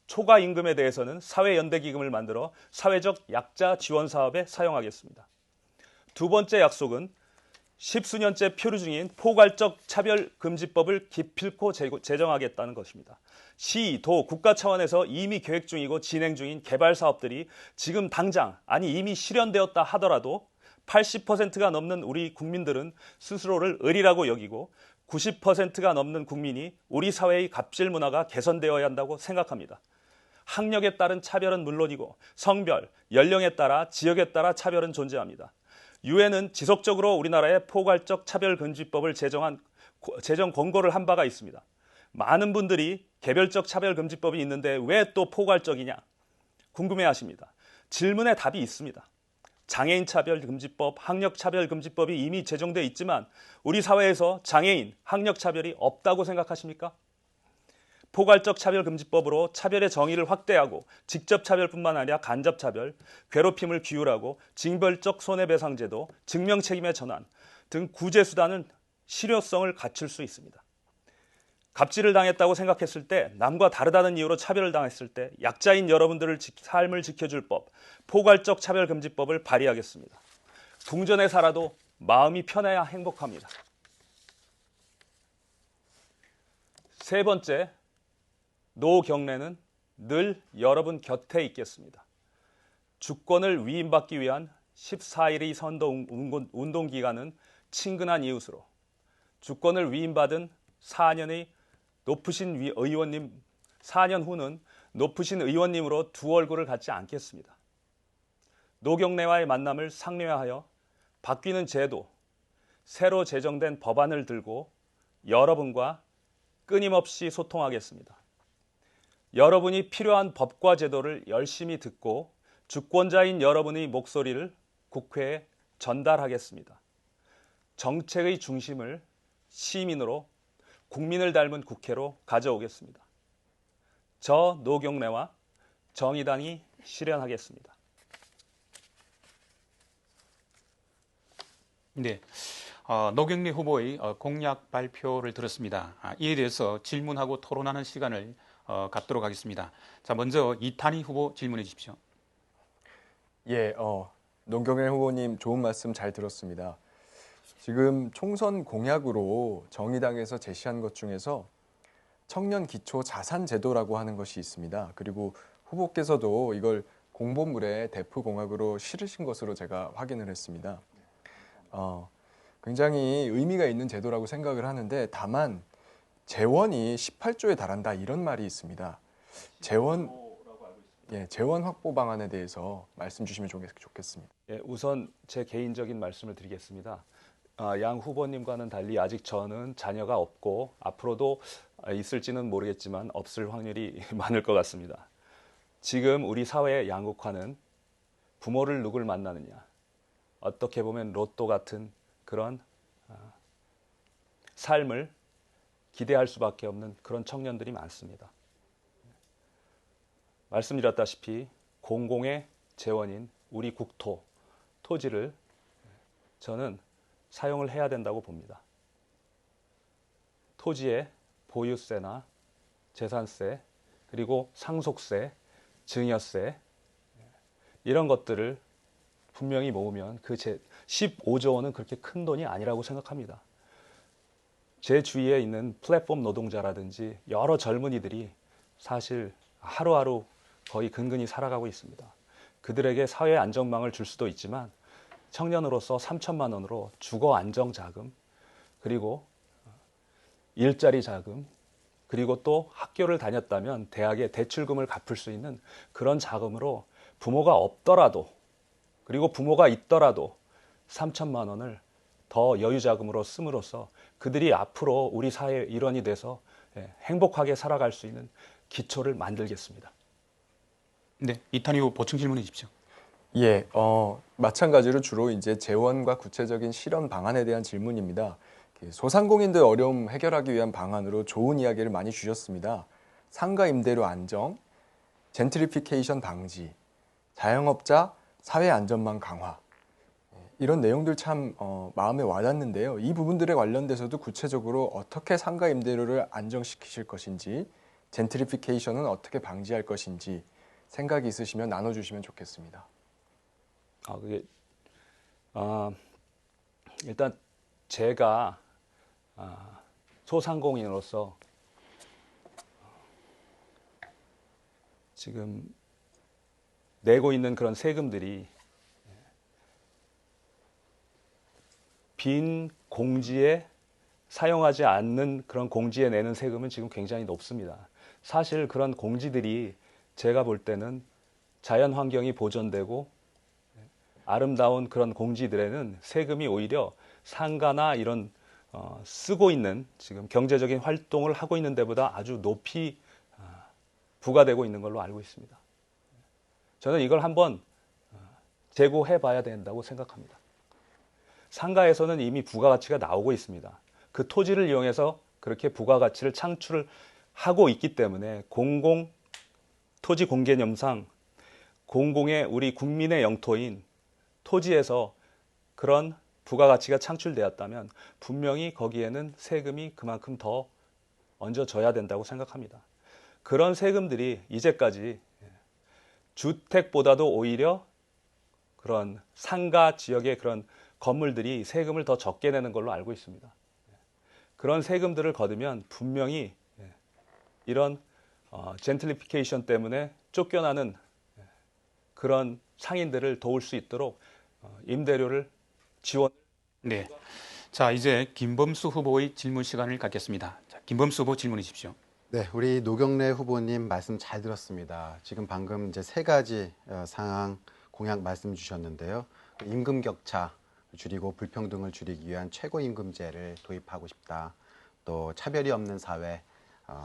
초과임금에 대해서는 사회연대기금을 만들어 사회적 약자 지원 사업에 사용하겠습니다. 두 번째 약속은 십수년째 표류 중인 포괄적 차별금지법을 기필코 제정하겠다는 것입니다. 시, 도, 국가 차원에서 이미 계획 중이고 진행 중인 개발 사업들이 지금 당장, 아니 이미 실현되었다 하더라도 80%가 넘는 우리 국민들은 스스로를 을이라고 여기고 90%가 넘는 국민이 우리 사회의 갑질 문화가 개선되어야 한다고 생각합니다. 학력에 따른 차별은 물론이고 성별, 연령에 따라 지역에 따라 차별은 존재합니다. 유엔은 지속적으로 우리나라에 포괄적 차별금지법을 제정 권고를 한 바가 있습니다. 많은 분들이 개별적 차별금지법이 있는데 왜 또 포괄적이냐 궁금해하십니다. 질문에 답이 있습니다. 장애인 차별금지법, 학력 차별금지법이 이미 제정돼 있지만 우리 사회에서 장애인, 학력 차별이 없다고 생각하십니까? 포괄적 차별금지법으로 차별의 정의를 확대하고 직접 차별뿐만 아니라 간접 차별, 괴롭힘을 규율하고 징벌적 손해배상제도, 증명책임의 전환 등 구제수단은 실효성을 갖출 수 있습니다. 갑질을 당했다고 생각했을 때, 남과 다르다는 이유로 차별을 당했을 때 약자인 여러분들의 삶을 지켜줄 법, 포괄적 차별금지법을 발의하겠습니다. 궁전에 살아도 마음이 편해야 행복합니다. 세 번째, 노경래는 늘 여러분 곁에 있겠습니다. 주권을 위임받기 위한 14일의 선거 운동 기간은 친근한 이웃으로, 주권을 위임받은 4년 후는 높으신 의원님으로 두 얼굴을 갖지 않겠습니다. 노경래와의 만남을 상례화하여 바뀌는 제도, 새로 제정된 법안을 들고 여러분과 끊임없이 소통하겠습니다. 여러분이 필요한 법과 제도를 열심히 듣고 주권자인 여러분의 목소리를 국회에 전달하겠습니다. 정책의 중심을 시민으로, 국민을 닮은 국회로 가져오겠습니다. 저 노경래와 정의당이 실현하겠습니다. 네, 노경래 후보의 공약 발표를 들었습니다. 이에 대해서 질문하고 토론하는 시간을 갖도록 하겠습니다. 자, 먼저 이탄희 후보 질문해 주십시오. 예, 노경래 후보님 좋은 말씀 잘 들었습니다. 지금 총선 공약으로 정의당에서 제시한 것 중에서 청년 기초 자산 제도라고 하는 것이 있습니다. 그리고 후보께서도 이걸 공보물에 대표 공약으로 실으신 것으로 제가 확인을 했습니다. 굉장히 의미가 있는 제도라고 생각을 하는데, 다만 재원이 18조에 달한다 이런 말이 있습니다. 재원 확보 방안에 대해서 말씀 주시면 좋겠습니다. 예, 우선 제 개인적인 말씀을 드리겠습니다. 양 후보님과는 달리 아직 저는 자녀가 없고 앞으로도 있을지는 모르겠지만 없을 확률이 많을 것 같습니다. 지금 우리 사회의 양극화는 부모를 누굴 만나느냐. 어떻게 보면 로또 같은 그런 삶을 기대할 수밖에 없는 그런 청년들이 많습니다. 말씀드렸다시피 공공의 재원인 우리 국토, 토지를 저는 사용을 해야 된다고 봅니다. 토지의 보유세나 재산세, 그리고 상속세, 증여세 이런 것들을 분명히 모으면 그 15조 원은 그렇게 큰 돈이 아니라고 생각합니다. 제 주위에 있는 플랫폼 노동자라든지 여러 젊은이들이 사실 하루하루 거의 근근히 살아가고 있습니다. 그들에게 사회 안정망을 줄 수도 있지만 청년으로서 3천만 원으로 주거 안정 자금, 그리고 일자리 자금, 그리고 또 학교를 다녔다면 대학의 대출금을 갚을 수 있는 그런 자금으로 부모가 없더라도, 그리고 부모가 있더라도 3천만 원을 더 여유 자금으로 씀으로써 그들이 앞으로 우리 사회의 일원이 돼서 행복하게 살아갈 수 있는 기초를 만들겠습니다. 네, 이탄희 후 보충 질문해 주십시오. 예, 마찬가지로 주로 이제 재원과 구체적인 실현 방안에 대한 질문입니다. 소상공인들 어려움 해결하기 위한 방안으로 좋은 이야기를 많이 주셨습니다. 상가 임대료 안정, 젠트리피케이션 방지, 자영업자 사회 안전망 강화, 이런 내용들 참 마음에 와닿는데요. 이 부분들에 관련돼서도 구체적으로 어떻게 상가 임대료를 안정시키실 것인지, 젠트리피케이션은 어떻게 방지할 것인지 생각이 있으시면 나눠주시면 좋겠습니다. 일단 제가 소상공인으로서 지금 내고 있는 그런 세금들이 빈 공지에 사용하지 않는 그런 공지에 내는 세금은 지금 굉장히 높습니다. 사실 그런 공지들이 제가 볼 때는 자연 환경이 보존되고 아름다운 그런 공지들에는 세금이 오히려 상가나 이런 쓰고 있는 지금 경제적인 활동을 하고 있는 데보다 아주 높이 부과되고 있는 걸로 알고 있습니다. 저는 이걸 한번 재고해 봐야 된다고 생각합니다. 상가에서는 이미 부가가치가 나오고 있습니다. 그 토지를 이용해서 그렇게 부가가치를 창출하고 있기 때문에 공공 토지 공개념상 공공의 우리 국민의 영토인 토지에서 그런 부가가치가 창출되었다면 분명히 거기에는 세금이 그만큼 더 얹어져야 된다고 생각합니다. 그런 세금들이 이제까지 주택보다도 오히려 그런 상가 지역의 그런 건물들이 세금을 더 적게 내는 걸로 알고 있습니다. 그런 세금들을 거두면 분명히 이런 젠틀리피케이션 때문에 쫓겨나는 그런 상인들을 도울 수 있도록 임대료를 지원. 네, 자 이제 김범수 후보의 질문 시간을 갖겠습니다. 자, 김범수 후보 질문해 주십시오. 네, 우리 노경래 후보님 말씀 잘 들었습니다. 지금 방금 이제 세 가지 상황 공약 말씀 주셨는데요. 임금 격차 줄이고 불평등을 줄이기 위한 최고임금제를 도입하고 싶다. 또 차별이 없는 사회,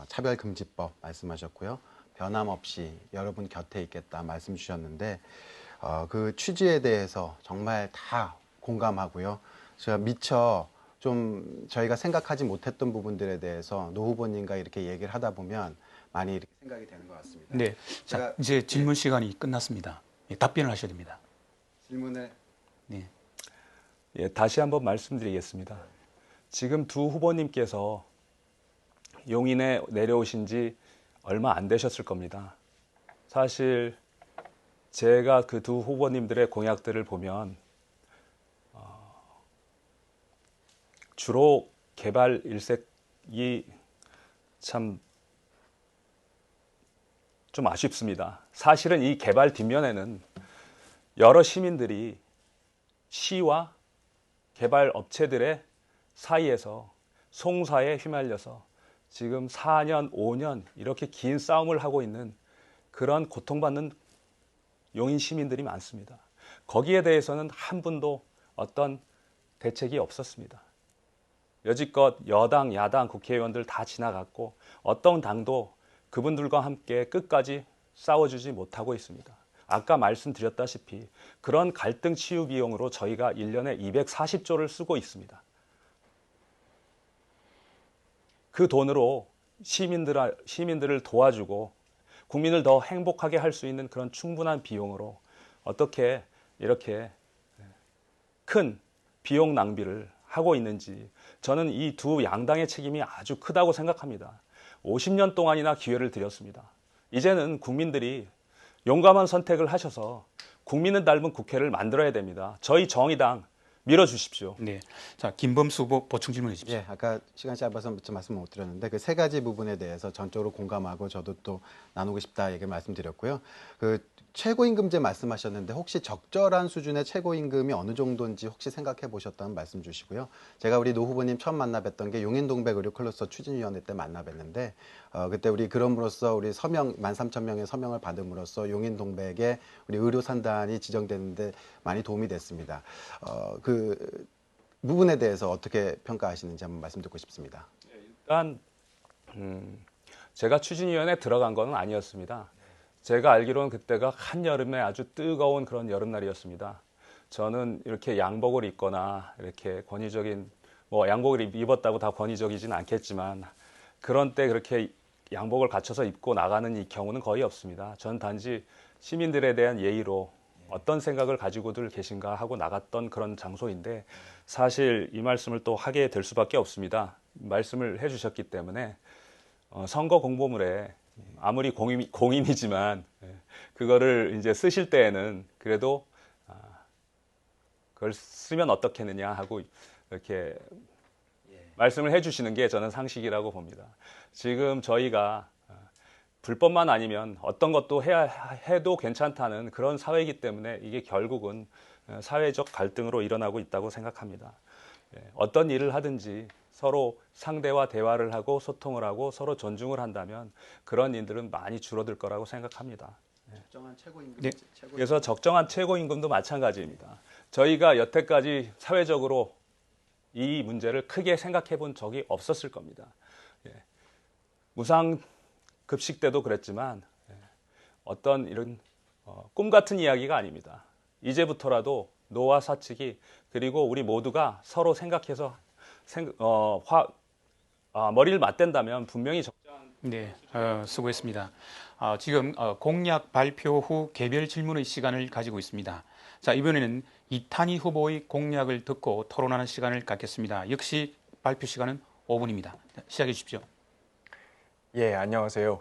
차별금지법 말씀하셨고요. 변함없이 여러분 곁에 있겠다 말씀 주셨는데 그 취지에 대해서 정말 다 공감하고요. 제가 미처 좀 저희가 생각하지 못했던 부분들에 대해서 노 후보님과 이렇게 얘기를 하다 보면 많이 이렇게 생각이 되는 것 같습니다. 네, 자 이제 질문 시간이 끝났습니다. 답변을 하셔야 됩니다. 질문을 네. 예, 다시 한번 말씀드리겠습니다. 지금 두 후보님께서 용인에 내려오신 지 얼마 안 되셨을 겁니다. 사실 제가 그 두 후보님들의 공약들을 보면 주로 개발 일색이 참 좀 아쉽습니다. 사실은 이 개발 뒷면에는 여러 시민들이 시와 개발 업체들의 사이에서 송사에 휘말려서 지금 4년, 5년 이렇게 긴 싸움을 하고 있는 그런 고통받는 용인 시민들이 많습니다. 거기에 대해서는 한 분도 어떤 대책이 없었습니다. 여지껏 여당, 야당 국회의원들 다 지나갔고 어떤 당도 그분들과 함께 끝까지 싸워주지 못하고 있습니다. 아까 말씀드렸다시피 그런 갈등 치유 비용으로 저희가 1년에 240조를 쓰고 있습니다. 그 돈으로 시민들을 도와주고 국민을 더 행복하게 할 수 있는 그런 충분한 비용으로 어떻게 이렇게 큰 비용 낭비를 하고 있는지 저는 이 두 양당의 책임이 아주 크다고 생각합니다. 50년 동안이나 기회를 드렸습니다. 이제는 국민들이 용감한 선택을 하셔서 국민을 닮은 국회를 만들어야 됩니다. 저희 정의당 밀어주십시오. 네. 자, 김범수 후보 보충 질문해 주십시오. 예, 아까 시간 짧아서 말씀 못 드렸는데 그 세 가지 부분에 대해서 전적으로 공감하고 저도 또 나누고 싶다 얘기 말씀드렸고요. 그 최고임금제 말씀하셨는데 혹시 적절한 수준의 최고임금이 어느 정도인지 혹시 생각해 보셨다는 말씀 주시고요. 제가 우리 노 후보님 처음 만나 뵀던 게 용인동백의료클러스터 추진위원회 때 만나 뵀는데 그때 우리 그럼으로써 우리 서명 13,000명의 서명을 받음으로써 용인동백에 우리 의료산단이 지정되는데 많이 도움이 됐습니다. 그 부분에 대해서 어떻게 평가하시는지 한번 말씀 듣고 싶습니다. 일단 제가 추진위원회에 들어간 건 아니었습니다. 제가 알기로는 그때가 한여름에 아주 뜨거운 그런 여름날이었습니다. 저는 이렇게 양복을 입거나 이렇게 권위적인 양복을 입었다고 다 권위적이진 않겠지만 그런 때 그렇게 양복을 갖춰서 입고 나가는 이 경우는 거의 없습니다. 전 단지 시민들에 대한 예의로 어떤 생각을 가지고들 계신가 하고 나갔던 그런 장소인데 사실 이 말씀을 또 하게 될 수밖에 없습니다. 말씀을 해주셨기 때문에 선거 공보물에 아무리 공인이지만 그거를 이제 쓰실 때에는 그래도 그걸 쓰면 어떻겠느냐 하고 이렇게 말씀을 해주시는 게 저는 상식이라고 봅니다. 지금 저희가 불법만 아니면 어떤 것도 해도 괜찮다는 그런 사회이기 때문에 이게 결국은 사회적 갈등으로 일어나고 있다고 생각합니다. 어떤 일을 하든지 서로 상대와 대화를 하고 소통을 하고 서로 존중을 한다면 그런 일들은 많이 줄어들 거라고 생각합니다. 적정한 최고임금. 네. 그래서 적정한 최고임금도 마찬가지입니다. 저희가 여태까지 사회적으로 이 문제를 크게 생각해 본 적이 없었을 겁니다. 무상급식 때도 그랬지만 어떤 이런 꿈 같은 이야기가 아닙니다. 이제부터라도 노와 사측이 그리고 우리 모두가 서로 생각해서 머리를 맞댄다면 분명히 적정한. 네, 수고했습니다. 지금 공약 발표 후 개별 질문의 시간을 가지고 있습니다. 자, 이번에는 이탄희 후보의 공약을 듣고 토론하는 시간을 갖겠습니다. 역시 발표 시간은 5분입니다. 시작해 주십시오. 예, 안녕하세요.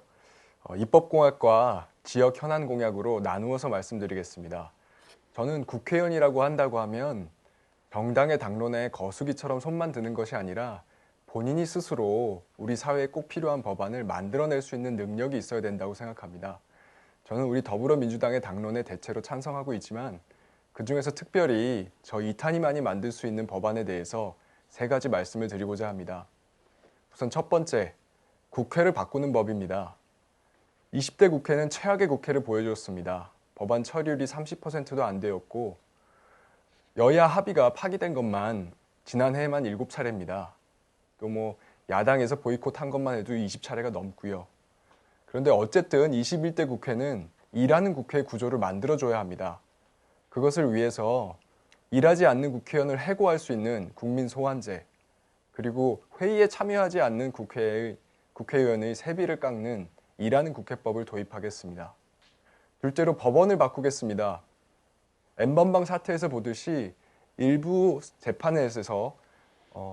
입법공약과 지역 현안 공약으로 나누어서 말씀드리겠습니다. 저는 국회의원이라고 한다고 하면 정당의 당론에 거수기처럼 손만 드는 것이 아니라 본인이 스스로 우리 사회에 꼭 필요한 법안을 만들어낼 수 있는 능력이 있어야 된다고 생각합니다. 저는 우리 더불어민주당의 당론에 대체로 찬성하고 있지만 그중에서 특별히 저 이탄희만이 만들 수 있는 법안에 대해서 세 가지 말씀을 드리고자 합니다. 우선 첫 번째, 국회를 바꾸는 법입니다. 20대 국회는 최악의 국회를 보여줬습니다. 법안 처리율이 30%도 안 되었고 여야 합의가 파기된 것만 지난해에만 7차례입니다. 또 야당에서 보이콧한 것만 해도 20차례가 넘고요. 그런데 어쨌든 21대 국회는 일하는 국회의 구조를 만들어줘야 합니다. 그것을 위해서 일하지 않는 국회의원을 해고할 수 있는 국민 소환제, 그리고 회의에 참여하지 않는 국회의원의 세비를 깎는 일하는 국회법을 도입하겠습니다. 둘째로 법원을 바꾸겠습니다. N번방 사태에서 보듯이 일부 재판에서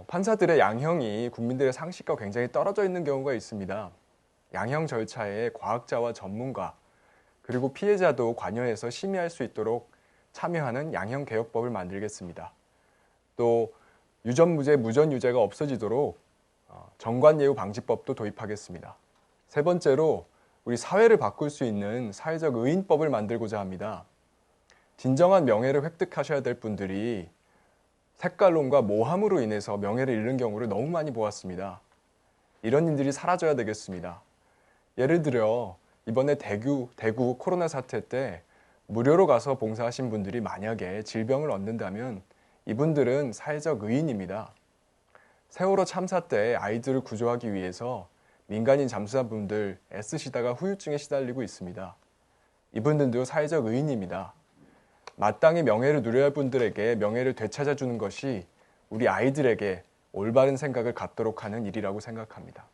판사들의 양형이 국민들의 상식과 굉장히 떨어져 있는 경우가 있습니다. 양형 절차에 과학자와 전문가 그리고 피해자도 관여해서 심의할 수 있도록 참여하는 양형개혁법을 만들겠습니다. 또 유전무죄, 무전유죄가 없어지도록 정관예우방지법도 도입하겠습니다. 세 번째로 우리 사회를 바꿀 수 있는 사회적 의인법을 만들고자 합니다. 진정한 명예를 획득하셔야 될 분들이 색깔론과 모함으로 인해서 명예를 잃는 경우를 너무 많이 보았습니다. 이런 일들이 사라져야 되겠습니다. 예를 들어 이번에 대구 코로나 사태 때 무료로 가서 봉사하신 분들이 만약에 질병을 얻는다면 이분들은 사회적 의인입니다. 세월호 참사 때 아이들을 구조하기 위해서 민간인 잠수사분들 애쓰시다가 후유증에 시달리고 있습니다. 이분들도 사회적 의인입니다. 마땅히 명예를 누려야 할 분들에게 명예를 되찾아주는 것이 우리 아이들에게 올바른 생각을 갖도록 하는 일이라고 생각합니다.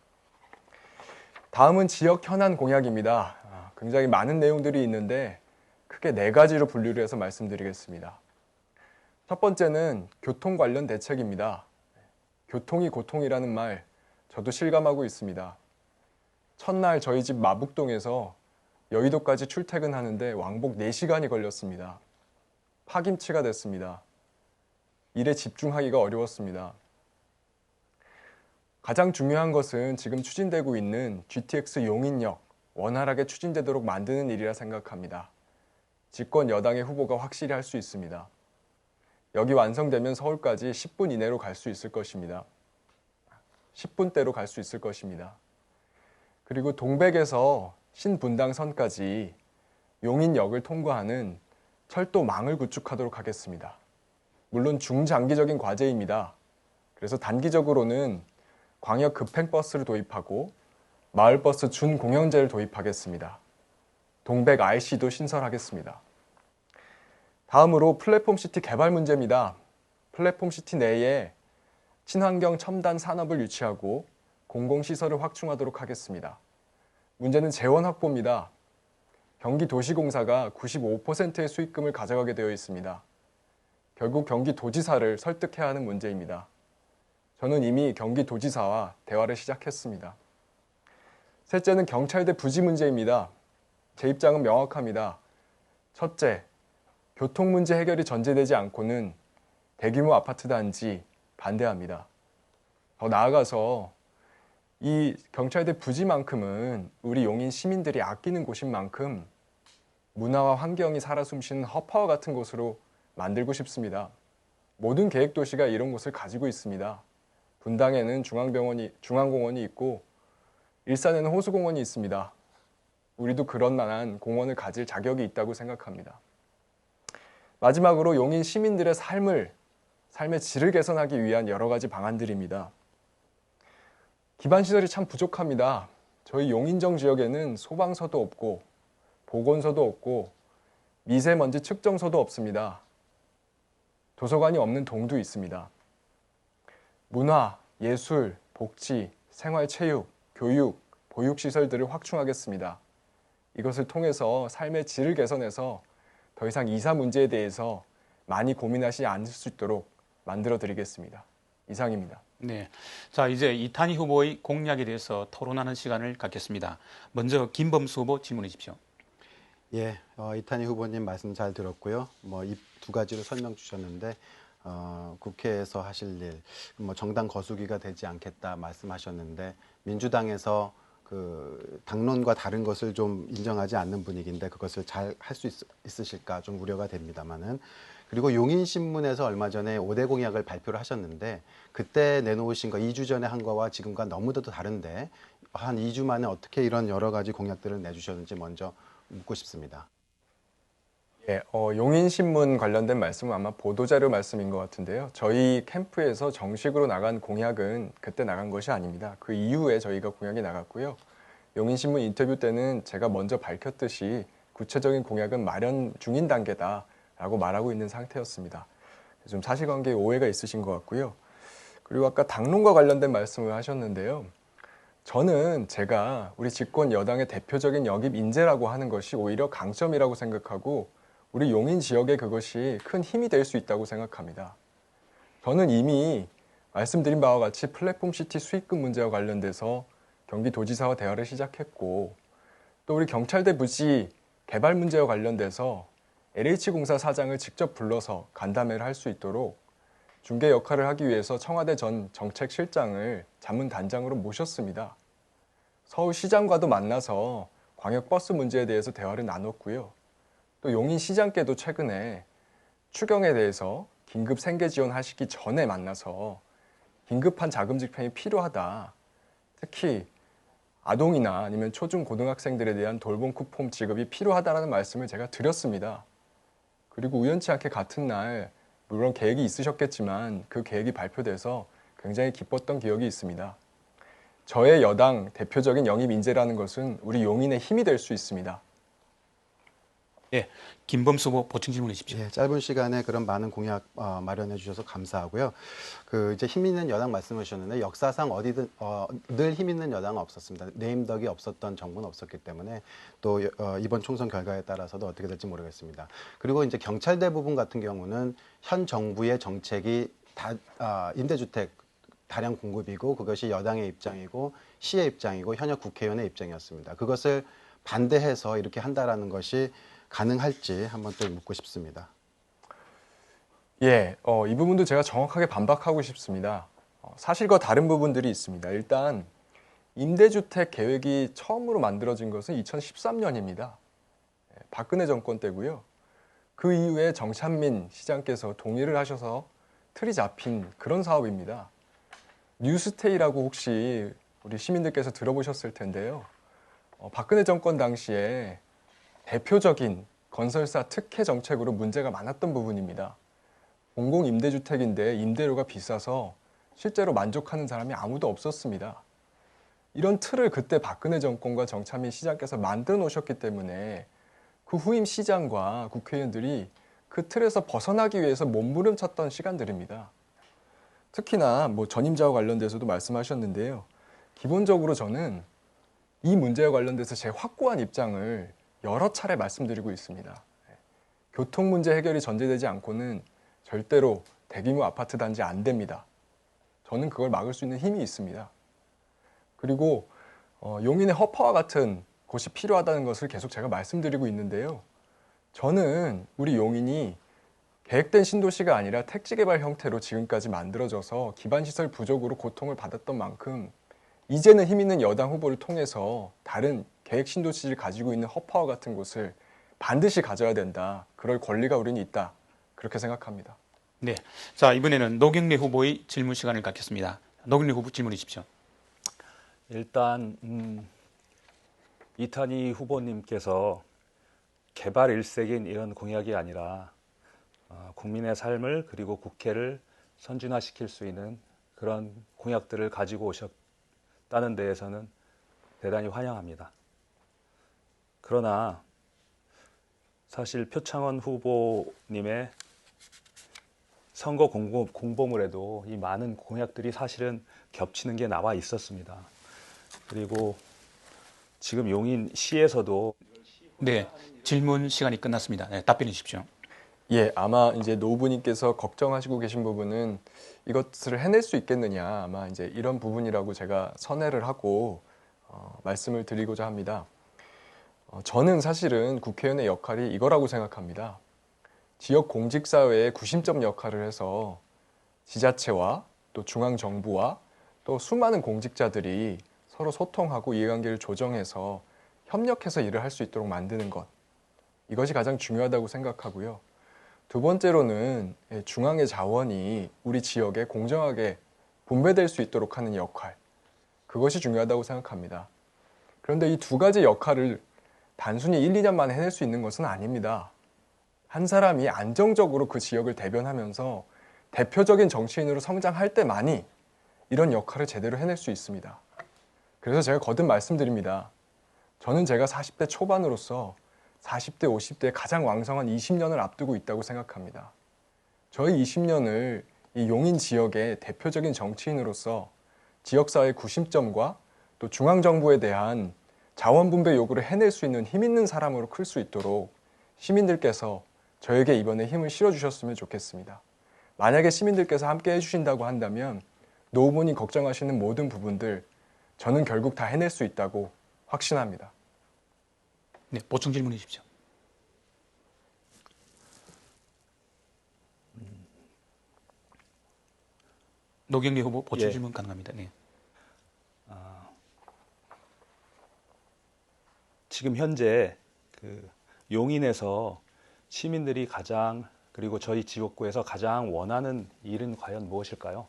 다음은 지역 현안 공약입니다. 굉장히 많은 내용들이 있는데 크게 4가지로 분류를 해서 말씀드리겠습니다. 첫 번째는 교통 관련 대책입니다. 교통이 고통이라는 말 저도 실감하고 있습니다. 첫날 저희 집 마북동에서 여의도까지 출퇴근하는데 왕복 4시간이 걸렸습니다. 파김치가 됐습니다. 일에 집중하기가 어려웠습니다. 가장 중요한 것은 지금 추진되고 있는 GTX 용인역 원활하게 추진되도록 만드는 일이라 생각합니다. 집권 여당의 후보가 확실히 할 수 있습니다. 여기 완성되면 서울까지 10분 이내로 갈 수 있을 것입니다. 10분대로 갈 수 있을 것입니다. 그리고 동백에서 신분당선까지 용인역을 통과하는 철도망을 구축하도록 하겠습니다. 물론 중장기적인 과제입니다. 그래서 단기적으로는 광역 급행버스를 도입하고 마을버스 준공영제를 도입하겠습니다. 동백 IC도 신설하겠습니다. 다음으로 플랫폼시티 개발 문제입니다. 플랫폼시티 내에 친환경 첨단 산업을 유치하고 공공시설을 확충하도록 하겠습니다. 문제는 재원 확보입니다. 경기도시공사가 95%의 수익금을 가져가게 되어 있습니다. 결국 경기도지사를 설득해야 하는 문제입니다. 저는 이미 경기도지사와 대화를 시작했습니다. 셋째는 경찰대 부지 문제입니다. 제 입장은 명확합니다. 첫째, 교통 문제 해결이 전제되지 않고는 대규모 아파트 단지 반대합니다. 더 나아가서 이 경찰대 부지만큼은 우리 용인 시민들이 아끼는 곳인 만큼 문화와 환경이 살아 숨쉬는 허파와 같은 곳으로 만들고 싶습니다. 모든 계획도시가 이런 곳을 가지고 있습니다. 분당에는 중앙공원이 있고 일산에는 호수공원이 있습니다. 우리도 그런 만한 공원을 가질 자격이 있다고 생각합니다. 마지막으로 용인 시민들의 삶의 질을 개선하기 위한 여러 가지 방안들입니다. 기반시설이 참 부족합니다. 저희 용인정 지역에는 소방서도 없고 보건소도 없고 미세먼지 측정소도 없습니다. 도서관이 없는 동도 있습니다. 문화, 예술, 복지, 생활체육, 교육, 보육시설들을 확충하겠습니다. 이것을 통해서 삶의 질을 개선해서 더 이상 이사 문제에 대해서 많이 고민하지 않을 수 있도록 만들어 드리겠습니다. 이상입니다. 네. 자, 이제 이탄희 후보의 공약에 대해서 토론하는 시간을 갖겠습니다. 먼저 김범수 후보 질문해 주십시오. 예, 이탄희 후보님 말씀 잘 들었고요. 이 2가지로 설명 주셨는데 국회에서 하실 일, 정당 거수기가 되지 않겠다 말씀하셨는데 민주당에서 그 당론과 다른 것을 좀 인정하지 않는 분위기인데 그것을 잘 할 수 있으실까 좀 우려가 됩니다만은. 그리고 용인신문에서 얼마 전에 5대 공약을 발표를 하셨는데 그때 내놓으신 거 2주 전에 한 거와 지금과 너무나도 다른데 한 2주 만에 어떻게 이런 여러 가지 공약들을 내주셨는지 먼저 묻고 싶습니다. 예, 용인신문 관련된 말씀은 아마 보도자료 말씀인 것 같은데요. 저희 캠프에서 정식으로 나간 공약은 그때 나간 것이 아닙니다. 그 이후에 저희가 공약이 나갔고요. 용인신문 인터뷰 때는 제가 먼저 밝혔듯이 구체적인 공약은 마련 중인 단계다라고 말하고 있는 상태였습니다. 좀 사실관계에 오해가 있으신 것 같고요. 그리고 아까 당론과 관련된 말씀을 하셨는데요. 저는 제가 우리 집권 여당의 대표적인 역입 인재라고 하는 것이 오히려 강점이라고 생각하고 우리 용인 지역에 그것이 큰 힘이 될 수 있다고 생각합니다. 저는 이미 말씀드린 바와 같이 플랫폼시티 수익금 문제와 관련돼서 경기도지사와 대화를 시작했고 또 우리 경찰대 부지 개발 문제와 관련돼서 LH공사 사장을 직접 불러서 간담회를 할 수 있도록 중개 역할을 하기 위해서 청와대 전 정책실장을 자문단장으로 모셨습니다. 서울시장과도 만나서 광역버스 문제에 대해서 대화를 나눴고요. 또 용인시장께도 최근에 추경에 대해서 긴급 생계 지원하시기 전에 만나서 긴급한 자금 집행이 필요하다. 특히 아동이나 아니면 초중 고등학생들에 대한 돌봄 쿠폰 지급이 필요하다는 말씀을 제가 드렸습니다. 그리고 우연치 않게 같은 날 물론 계획이 있으셨겠지만 그 계획이 발표돼서 굉장히 기뻤던 기억이 있습니다. 저의 여당 대표적인 영입 인재라는 것은 우리 용인의 힘이 될 수 있습니다. 예, 김범수 후보 보충 질문해 주십시오. 예, 짧은 시간에 그런 많은 공약 마련해 주셔서 감사하고요. 그 이제 힘 있는 여당 말씀하셨는데 역사상 어디든 늘 힘 있는 여당은 없었습니다. 네임덕이 없었던 정부는 없었기 때문에 또 이번 총선 결과에 따라서도 어떻게 될지 모르겠습니다. 그리고 이제 경찰대 부분 같은 경우는 현 정부의 정책이 임대주택 다량 공급이고 그것이 여당의 입장이고 시의 입장이고 현역 국회의원의 입장이었습니다. 그것을 반대해서 이렇게 한다라는 것이 가능할지 한번 또 묻고 싶습니다. 예, 이 부분도 제가 정확하게 반박하고 싶습니다. 사실과 다른 부분들이 있습니다. 일단 임대주택 계획이 처음으로 만들어진 것은 2013년입니다. 박근혜 정권 때고요. 그 이후에 정찬민 시장께서 동의를 하셔서 틀이 잡힌 그런 사업입니다. 뉴스테이라고 혹시 우리 시민들께서 들어보셨을 텐데요. 박근혜 정권 당시에 대표적인 건설사 특혜 정책으로 문제가 많았던 부분입니다. 공공임대주택인데 임대료가 비싸서 실제로 만족하는 사람이 아무도 없었습니다. 이런 틀을 그때 박근혜 정권과 정찬민 시장께서 만들어 놓으셨기 때문에 그 후임 시장과 국회의원들이 그 틀에서 벗어나기 위해서 몸부림쳤던 시간들입니다. 특히나 전임자와 관련돼서도 말씀하셨는데요. 기본적으로 저는 이 문제와 관련돼서 제 확고한 입장을 여러 차례 말씀드리고 있습니다. 교통 문제 해결이 전제되지 않고는 절대로 대규모 아파트 단지 안 됩니다. 저는 그걸 막을 수 있는 힘이 있습니다. 그리고 용인의 허파와 같은 곳이 필요하다는 것을 계속 제가 말씀드리고 있는데요. 저는 우리 용인이 계획된 신도시가 아니라 택지개발 형태로 지금까지 만들어져서 기반시설 부족으로 고통을 받았던 만큼 이제는 힘 있는 여당 후보를 통해서 다른 계획 신도시를 가지고 있는 허파와 같은 곳을 반드시 가져야 된다. 그럴 권리가 우리는 있다. 그렇게 생각합니다. 네, 자 이번에는 노경래 후보의 질문 시간을 갖겠습니다. 노경래 후보 질문해 주십시오. 일단 이탄희 후보님께서 개발 일색인 이런 공약이 아니라 국민의 삶을 그리고 국회를 선진화시킬 수 있는 그런 공약들을 가지고 오셨다는 데에서는 대단히 환영합니다. 그러나 사실 표창원 후보님의 선거 공보물에도 이 많은 공약들이 사실은 겹치는 게 나와 있었습니다. 그리고 지금 용인시에서도 네, 질문 시간이 끝났습니다. 네, 답변해 주십시오. 예, 아마 이제 노 후보님께서 걱정하시고 계신 부분은 이것을 해낼 수 있겠느냐, 아마 이제 이런 부분이라고 제가 선회를 하고 말씀을 드리고자 합니다. 저는 사실은 국회의원의 역할이 이거라고 생각합니다. 지역 공직사회의 구심점 역할을 해서 지자체와 또 중앙정부와 또 수많은 공직자들이 서로 소통하고 이해관계를 조정해서 협력해서 일을 할 수 있도록 만드는 것. 이것이 가장 중요하다고 생각하고요. 두 번째로는 중앙의 자원이 우리 지역에 공정하게 분배될 수 있도록 하는 역할. 그것이 중요하다고 생각합니다. 그런데 이 두 가지 역할을 단순히 1, 2년 만에 해낼 수 있는 것은 아닙니다. 한 사람이 안정적으로 그 지역을 대변하면서 대표적인 정치인으로 성장할 때만이 이런 역할을 제대로 해낼 수 있습니다. 그래서 제가 거듭 말씀드립니다. 저는 제가 40대 초반으로서 40대, 50대에 가장 왕성한 20년을 앞두고 있다고 생각합니다. 저희 20년을 이 용인 지역의 대표적인 정치인으로서 지역사회의 구심점과 또 중앙정부에 대한 자원분배 요구를 해낼 수 있는 힘 있는 사람으로 클 수 있도록 시민들께서 저에게 이번에 힘을 실어주셨으면 좋겠습니다. 만약에 시민들께서 함께 해주신다고 한다면 노 후보님 걱정하시는 모든 부분들 저는 결국 다 해낼 수 있다고 확신합니다. 네, 보충 질문해 주십시오. 노경래 후보 보충 예. 질문 가능합니다. 네. 지금 현재 그 용인에서 시민들이 가장 그리고 저희 지역구에서 가장 원하는 일은 과연 무엇일까요?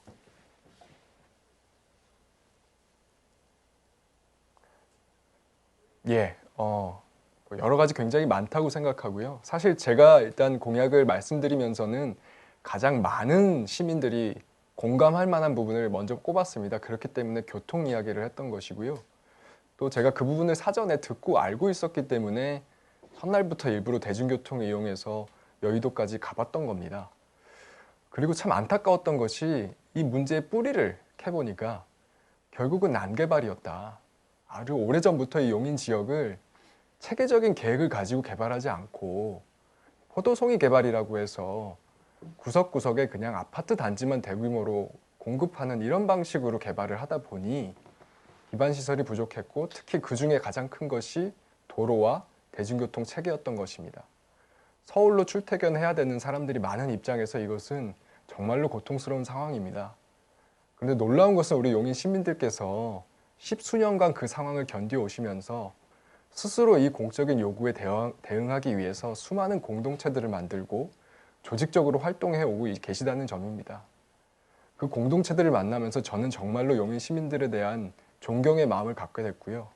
예, 여러 가지 굉장히 많다고 생각하고요. 사실 제가 일단 공약을 말씀드리면서는 가장 많은 시민들이 공감할 만한 부분을 먼저 꼽았습니다. 그렇기 때문에 교통 이야기를 했던 것이고요. 또 제가 그 부분을 사전에 듣고 알고 있었기 때문에 첫날부터 일부러 대중교통을 이용해서 여의도까지 가봤던 겁니다. 그리고 참 안타까웠던 것이 이 문제의 뿌리를 캐보니까 결국은 난개발이었다. 아주 오래전부터 이 용인 지역을 체계적인 계획을 가지고 개발하지 않고 포도송이 개발이라고 해서 구석구석에 그냥 아파트 단지만 대규모로 공급하는 이런 방식으로 개발을 하다 보니 기반시설이 부족했고 특히 그 중에 가장 큰 것이 도로와 대중교통 체계였던 것입니다. 서울로 출퇴근해야 되는 사람들이 많은 입장에서 이것은 정말로 고통스러운 상황입니다. 그런데 놀라운 것은 우리 용인 시민들께서 십수년간 그 상황을 견뎌오시면서 스스로 이 공적인 요구에 대응하기 위해서 수많은 공동체들을 만들고 조직적으로 활동해 오고 계시다는 점입니다. 그 공동체들을 만나면서 저는 정말로 용인 시민들에 대한 존경의 마음을 갖게 됐고요.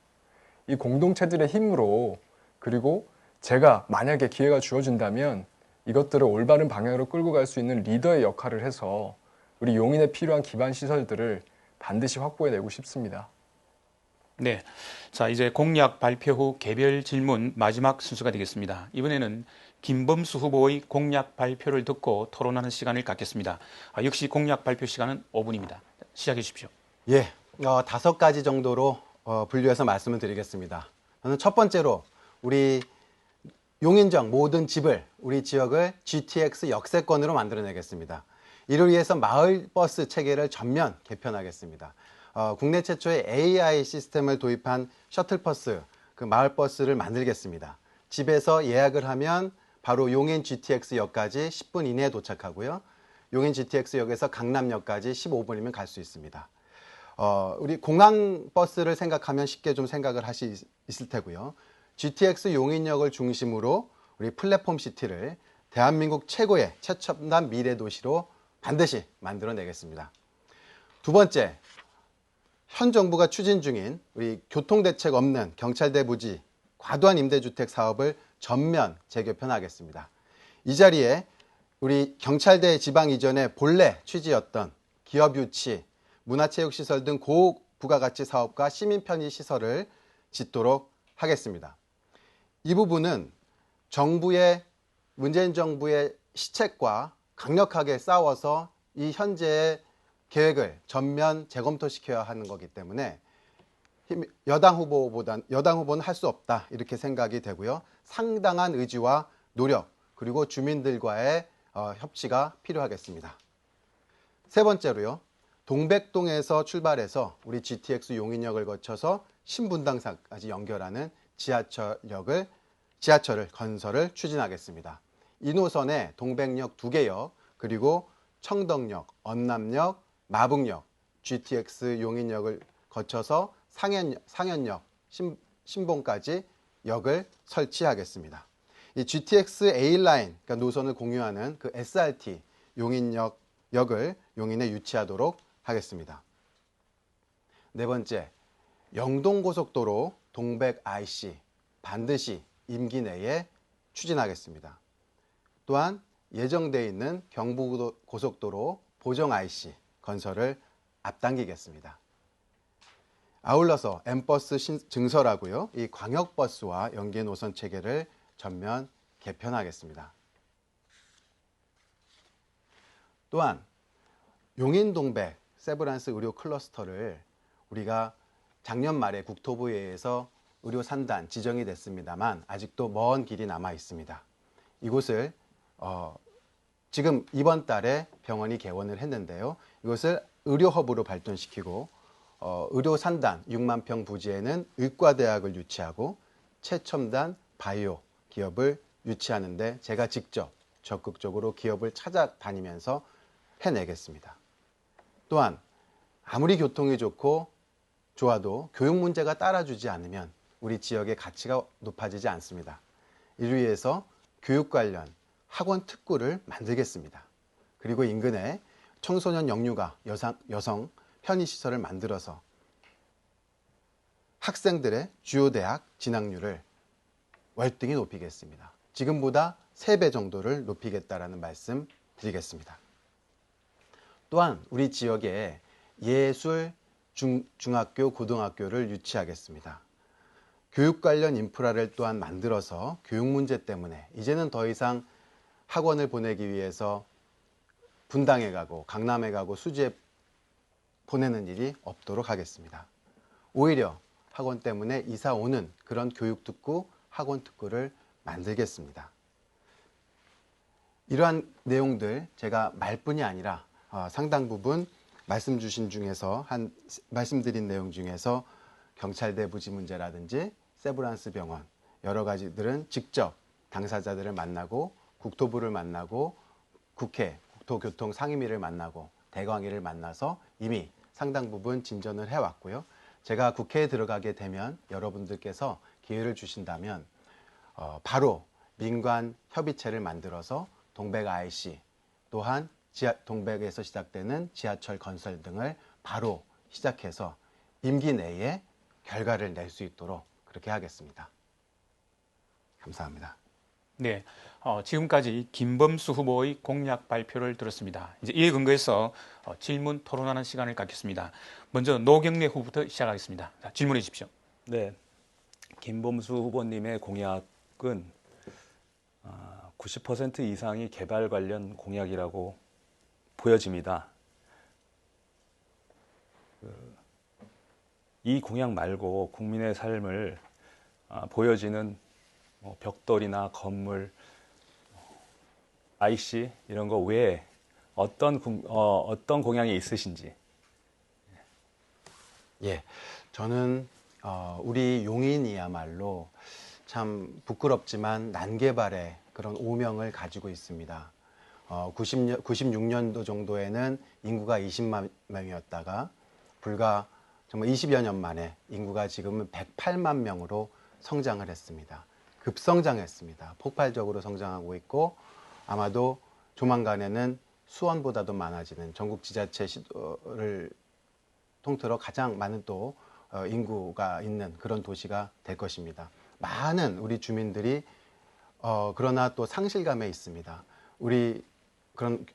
이 공동체들의 힘으로 그리고 제가 만약에 기회가 주어진다면 이것들을 올바른 방향으로 끌고 갈 수 있는 리더의 역할을 해서 우리 용인에 필요한 기반 시설들을 반드시 확보해내고 싶습니다. 네. 자, 이제 공약 발표 후 개별 질문 마지막 순서가 되겠습니다. 이번에는 김범수 후보의 공약 발표를 듣고 토론하는 시간을 갖겠습니다. 역시 공약 발표 시간은 5분입니다. 시작해 주십시오. 예, 5가지 정도로 분류해서 말씀을 드리겠습니다. 저는 첫 번째로 우리 용인정 모든 집을 우리 지역을 GTX 역세권으로 만들어내겠습니다. 이를 위해서 마을버스 체계를 전면 개편하겠습니다. 국내 최초의 AI 시스템을 도입한 셔틀버스, 그 마을버스를 만들겠습니다. 집에서 예약을 하면 바로 용인 GTX역까지 10분 이내에 도착하고요. 용인 GTX역에서 강남역까지 15분이면 갈 수 있습니다. 우리 공항버스를 생각하면 쉽게 좀 생각을 있을 테고요. GTX 용인역을 중심으로 우리 플랫폼 시티를 대한민국 최고의 최첨단 미래 도시로 반드시 만들어내겠습니다. 두 번째, 현 정부가 추진 중인 우리 교통대책 없는 경찰대 부지 과도한 임대주택 사업을 전면 재개편하겠습니다. 이 자리에 우리 경찰대 지방 이전의 본래 취지였던 기업 유치, 문화체육시설 등 고부가가치 사업과 시민 편의 시설을 짓도록 하겠습니다. 이 부분은 문재인 정부의 시책과 강력하게 싸워서 이 현재의 계획을 전면 재검토시켜야 하는 거기 때문에 여당 후보는 할 수 없다 이렇게 생각이 되고요. 상당한 의지와 노력 그리고 주민들과의 협치가 필요하겠습니다. 세 번째로요. 동백동에서 출발해서 우리 GTX 용인역을 거쳐서 신분당까지 연결하는 지하철을 건설을 추진하겠습니다. 이 노선에 동백역 2개역 그리고 청덕역, 언남역, 마북역, GTX 용인역을 거쳐서 상현역, 신봉까지 역을 설치하겠습니다. 이 GTX A라인, 그러니까 노선을 공유하는 그 SRT 역을 용인에 유치하도록 하겠습니다. 네 번째, 영동고속도로 동백 IC 반드시 임기 내에 추진하겠습니다. 또한 예정되어 있는 경부고속도로 보정 IC 건설을 앞당기겠습니다. 아울러서 M버스 증설하고요. 이 광역버스와 연계 노선 체계를 전면 개편하겠습니다. 또한 용인동백 세브란스 의료 클러스터를 우리가 작년 말에 국토부에서 의료 산단 지정이 됐습니다만 아직도 먼 길이 남아 있습니다. 이곳을 지금 이번 달에 병원이 개원을 했는데요. 이것을 의료허브로 발전시키고 의료 산단 6만 평 부지에는 의과대학을 유치하고 최첨단 바이오 기업을 유치하는데 제가 직접 적극적으로 기업을 찾아다니면서 해내겠습니다. 또한 아무리 교통이 좋아도 교육 문제가 따라주지 않으면 우리 지역의 가치가 높아지지 않습니다. 이를 위해서 교육 관련 학원 특구를 만들겠습니다. 그리고 인근에 청소년 영유아, 여성 편의시설을 만들어서 학생들의 주요 대학 진학률을 월등히 높이겠습니다. 지금보다 3배 정도를 높이겠다라는 말씀 드리겠습니다. 또한 우리 지역에 예술 중학교, 고등학교를 유치하겠습니다. 교육 관련 인프라를 또한 만들어서 교육 문제 때문에 이제는 더 이상 학원을 보내기 위해서 분당에 가고 강남에 가고 수지에 보내는 일이 없도록 하겠습니다. 오히려 학원 때문에 이사 오는 그런 교육 특구, 학원 특구를 만들겠습니다. 이러한 내용들 제가 말뿐이 아니라 상당 부분 말씀드린 내용 중에서 경찰대 부지 문제라든지 세브란스 병원 여러 가지들은 직접 당사자들을 만나고 국토부를 만나고 국회 국토교통 상임위를 만나고 대광위를 만나서 이미 상당 부분 진전을 해왔고요. 제가 국회에 들어가게 되면 여러분들께서 기회를 주신다면 바로 민관 협의체를 만들어서 동백 IC 또한 동백에서 시작되는 지하철 건설 등을 바로 시작해서 임기 내에 결과를 낼 수 있도록 그렇게 하겠습니다. 감사합니다. 네, 지금까지 김범수 후보의 공약 발표를 들었습니다. 이제 이에 근거해서 질문 토론하는 시간을 갖겠습니다. 먼저 노경래 후보부터 시작하겠습니다. 자, 질문해 주십시오. 네, 김범수 후보님의 공약은 90% 이상이 개발 관련 공약이라고 보여집니다. 이 공약 말고 국민의 삶을 보여지는 벽돌이나 건물, IC 이런 거 외에 어떤 공약이 있으신지. 예, 저는 우리 용인이야말로 참 부끄럽지만 난개발의 그런 오명을 가지고 있습니다. 96년도 정도에는 인구가 20만 명이었다가 불과 정말 20여 년 만에 인구가 지금은 108만 명으로 성장을 했습니다. 급성장했습니다. 폭발적으로 성장하고 있고 아마도 조만간에는 수원보다도 많아지는 전국 지자체 시도를 통틀어 가장 많은 또 인구가 있는 그런 도시가 될 것입니다. 많은 우리 주민들이 그러나 또 상실감에 있습니다. 우리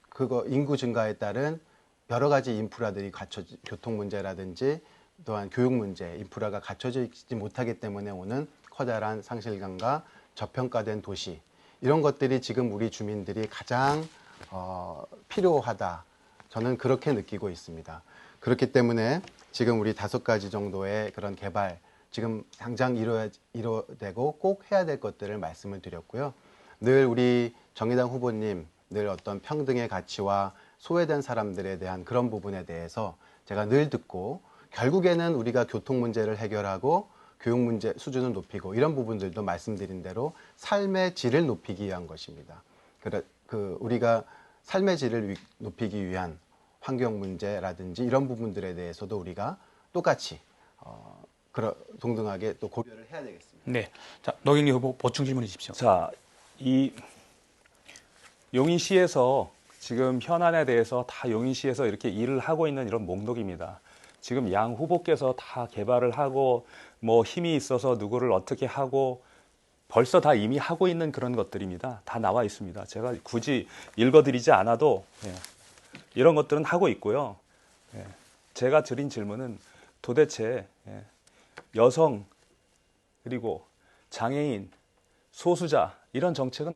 그거 인구 증가에 따른 여러 가지 인프라들이 교통 문제라든지 또한 교육 문제, 인프라가 갖춰져 있지 못하기 때문에 오는 커다란 상실감과 저평가된 도시 이런 것들이 지금 우리 주민들이 가장 필요하다. 저는 그렇게 느끼고 있습니다. 그렇기 때문에 지금 우리 5가지 정도의 그런 개발 지금 당장 이루어되고 꼭 해야 될 것들을 말씀을 드렸고요. 늘 우리 정의당 후보님 늘 어떤 평등의 가치와 소외된 사람들에 대한 그런 부분에 대해서 제가 늘 듣고 결국에는 우리가 교통 문제를 해결하고 교육 문제 수준을 높이고 이런 부분들도 말씀드린 대로 삶의 질을 높이기 위한 것입니다. 우리가 삶의 질을 높이기 위한 환경 문제라든지 이런 부분들에 대해서도 우리가 똑같이 동등하게 또 고려를 해야 되겠습니다. 네, 자 노경래 후보 보충 질문해 주십시오. 자, 이 용인시에서 지금 현안에 대해서 다 용인시에서 이렇게 일을 하고 있는 이런 목록입니다. 지금 양 후보께서 다 개발을 하고 뭐 힘이 있어서 누구를 어떻게 하고 벌써 다 이미 하고 있는 그런 것들입니다. 다 나와 있습니다. 제가 굳이 읽어드리지 않아도 이런 것들은 하고 있고요. 제가 드린 질문은 도대체 여성 그리고 장애인, 소수자 이런 정책은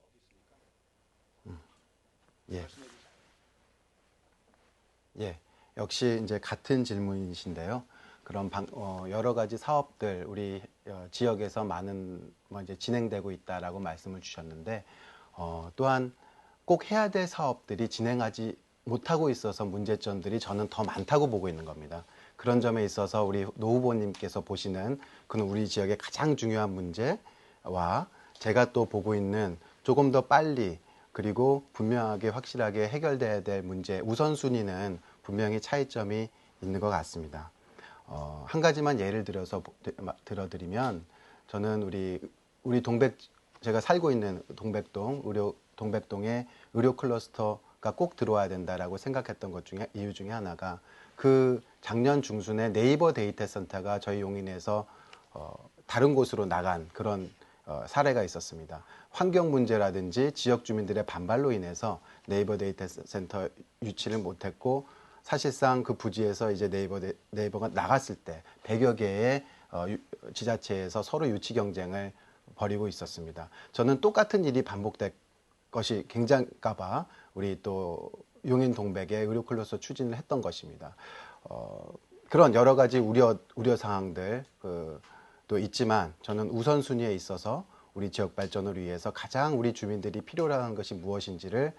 예, 역시 이제 같은 질문이신데요. 그런 여러 가지 사업들 우리 지역에서 많은 이제 진행되고 있다라고 말씀을 주셨는데 또한 꼭 해야 될 사업들이 진행하지 못하고 있어서 문제점들이 저는 더 많다고 보고 있는 겁니다. 그런 점에 있어서 우리 노 후보님께서 보시는 그는 우리 지역의 가장 중요한 문제와 제가 또 보고 있는 조금 더 빨리 그리고 분명하게 확실하게 해결돼야 될 문제 우선순위는 분명히 차이점이 있는 것 같습니다. 한 가지만 예를 들어드리면 저는 우리 제가 살고 있는 동백동의 의료 클러스터가 꼭 들어와야 된다라고 생각했던 이유 중에 하나가 그 작년 중순에 네이버 데이터 센터가 저희 용인에서 다른 곳으로 나간 그런 사례가 있었습니다. 환경 문제라든지 지역 주민들의 반발로 인해서 네이버 데이터 센터 유치를 못했고 사실상 그 부지에서 이제 네이버가 나갔을 때 100여 개의 지자체에서 서로 유치 경쟁을 벌이고 있었습니다. 저는 똑같은 일이 반복될 것이 굉장할까봐 우리 또 용인 동백의 의료 클러스터 추진을 했던 것입니다. 그런 여러 가지 우려 사항들 또 있지만 저는 우선순위에 있어서 우리 지역 발전을 위해서 가장 우리 주민들이 필요로 하는 것이 무엇인지를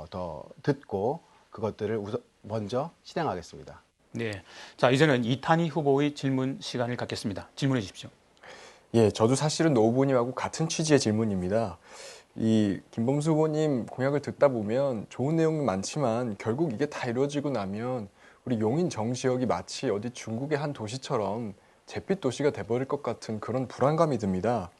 더 듣고 그것들을 먼저 실행하겠습니다. 네. 자, 이제는 이탄희 후보의 질문 시간을 갖겠습니다. 질문해 주십시오. 예, 저도 사실은 노 후보님하고 같은 취지의 질문입니다. 이 김범수 후보님 공약을 듣다 보면 좋은 내용은 많지만 결국 이게 다 이루어지고 나면 우리 용인 정지역이 마치 어디 중국의 한 도시처럼 잿빛 도시가 돼버릴 것 같은 그런 불안감이 듭니다.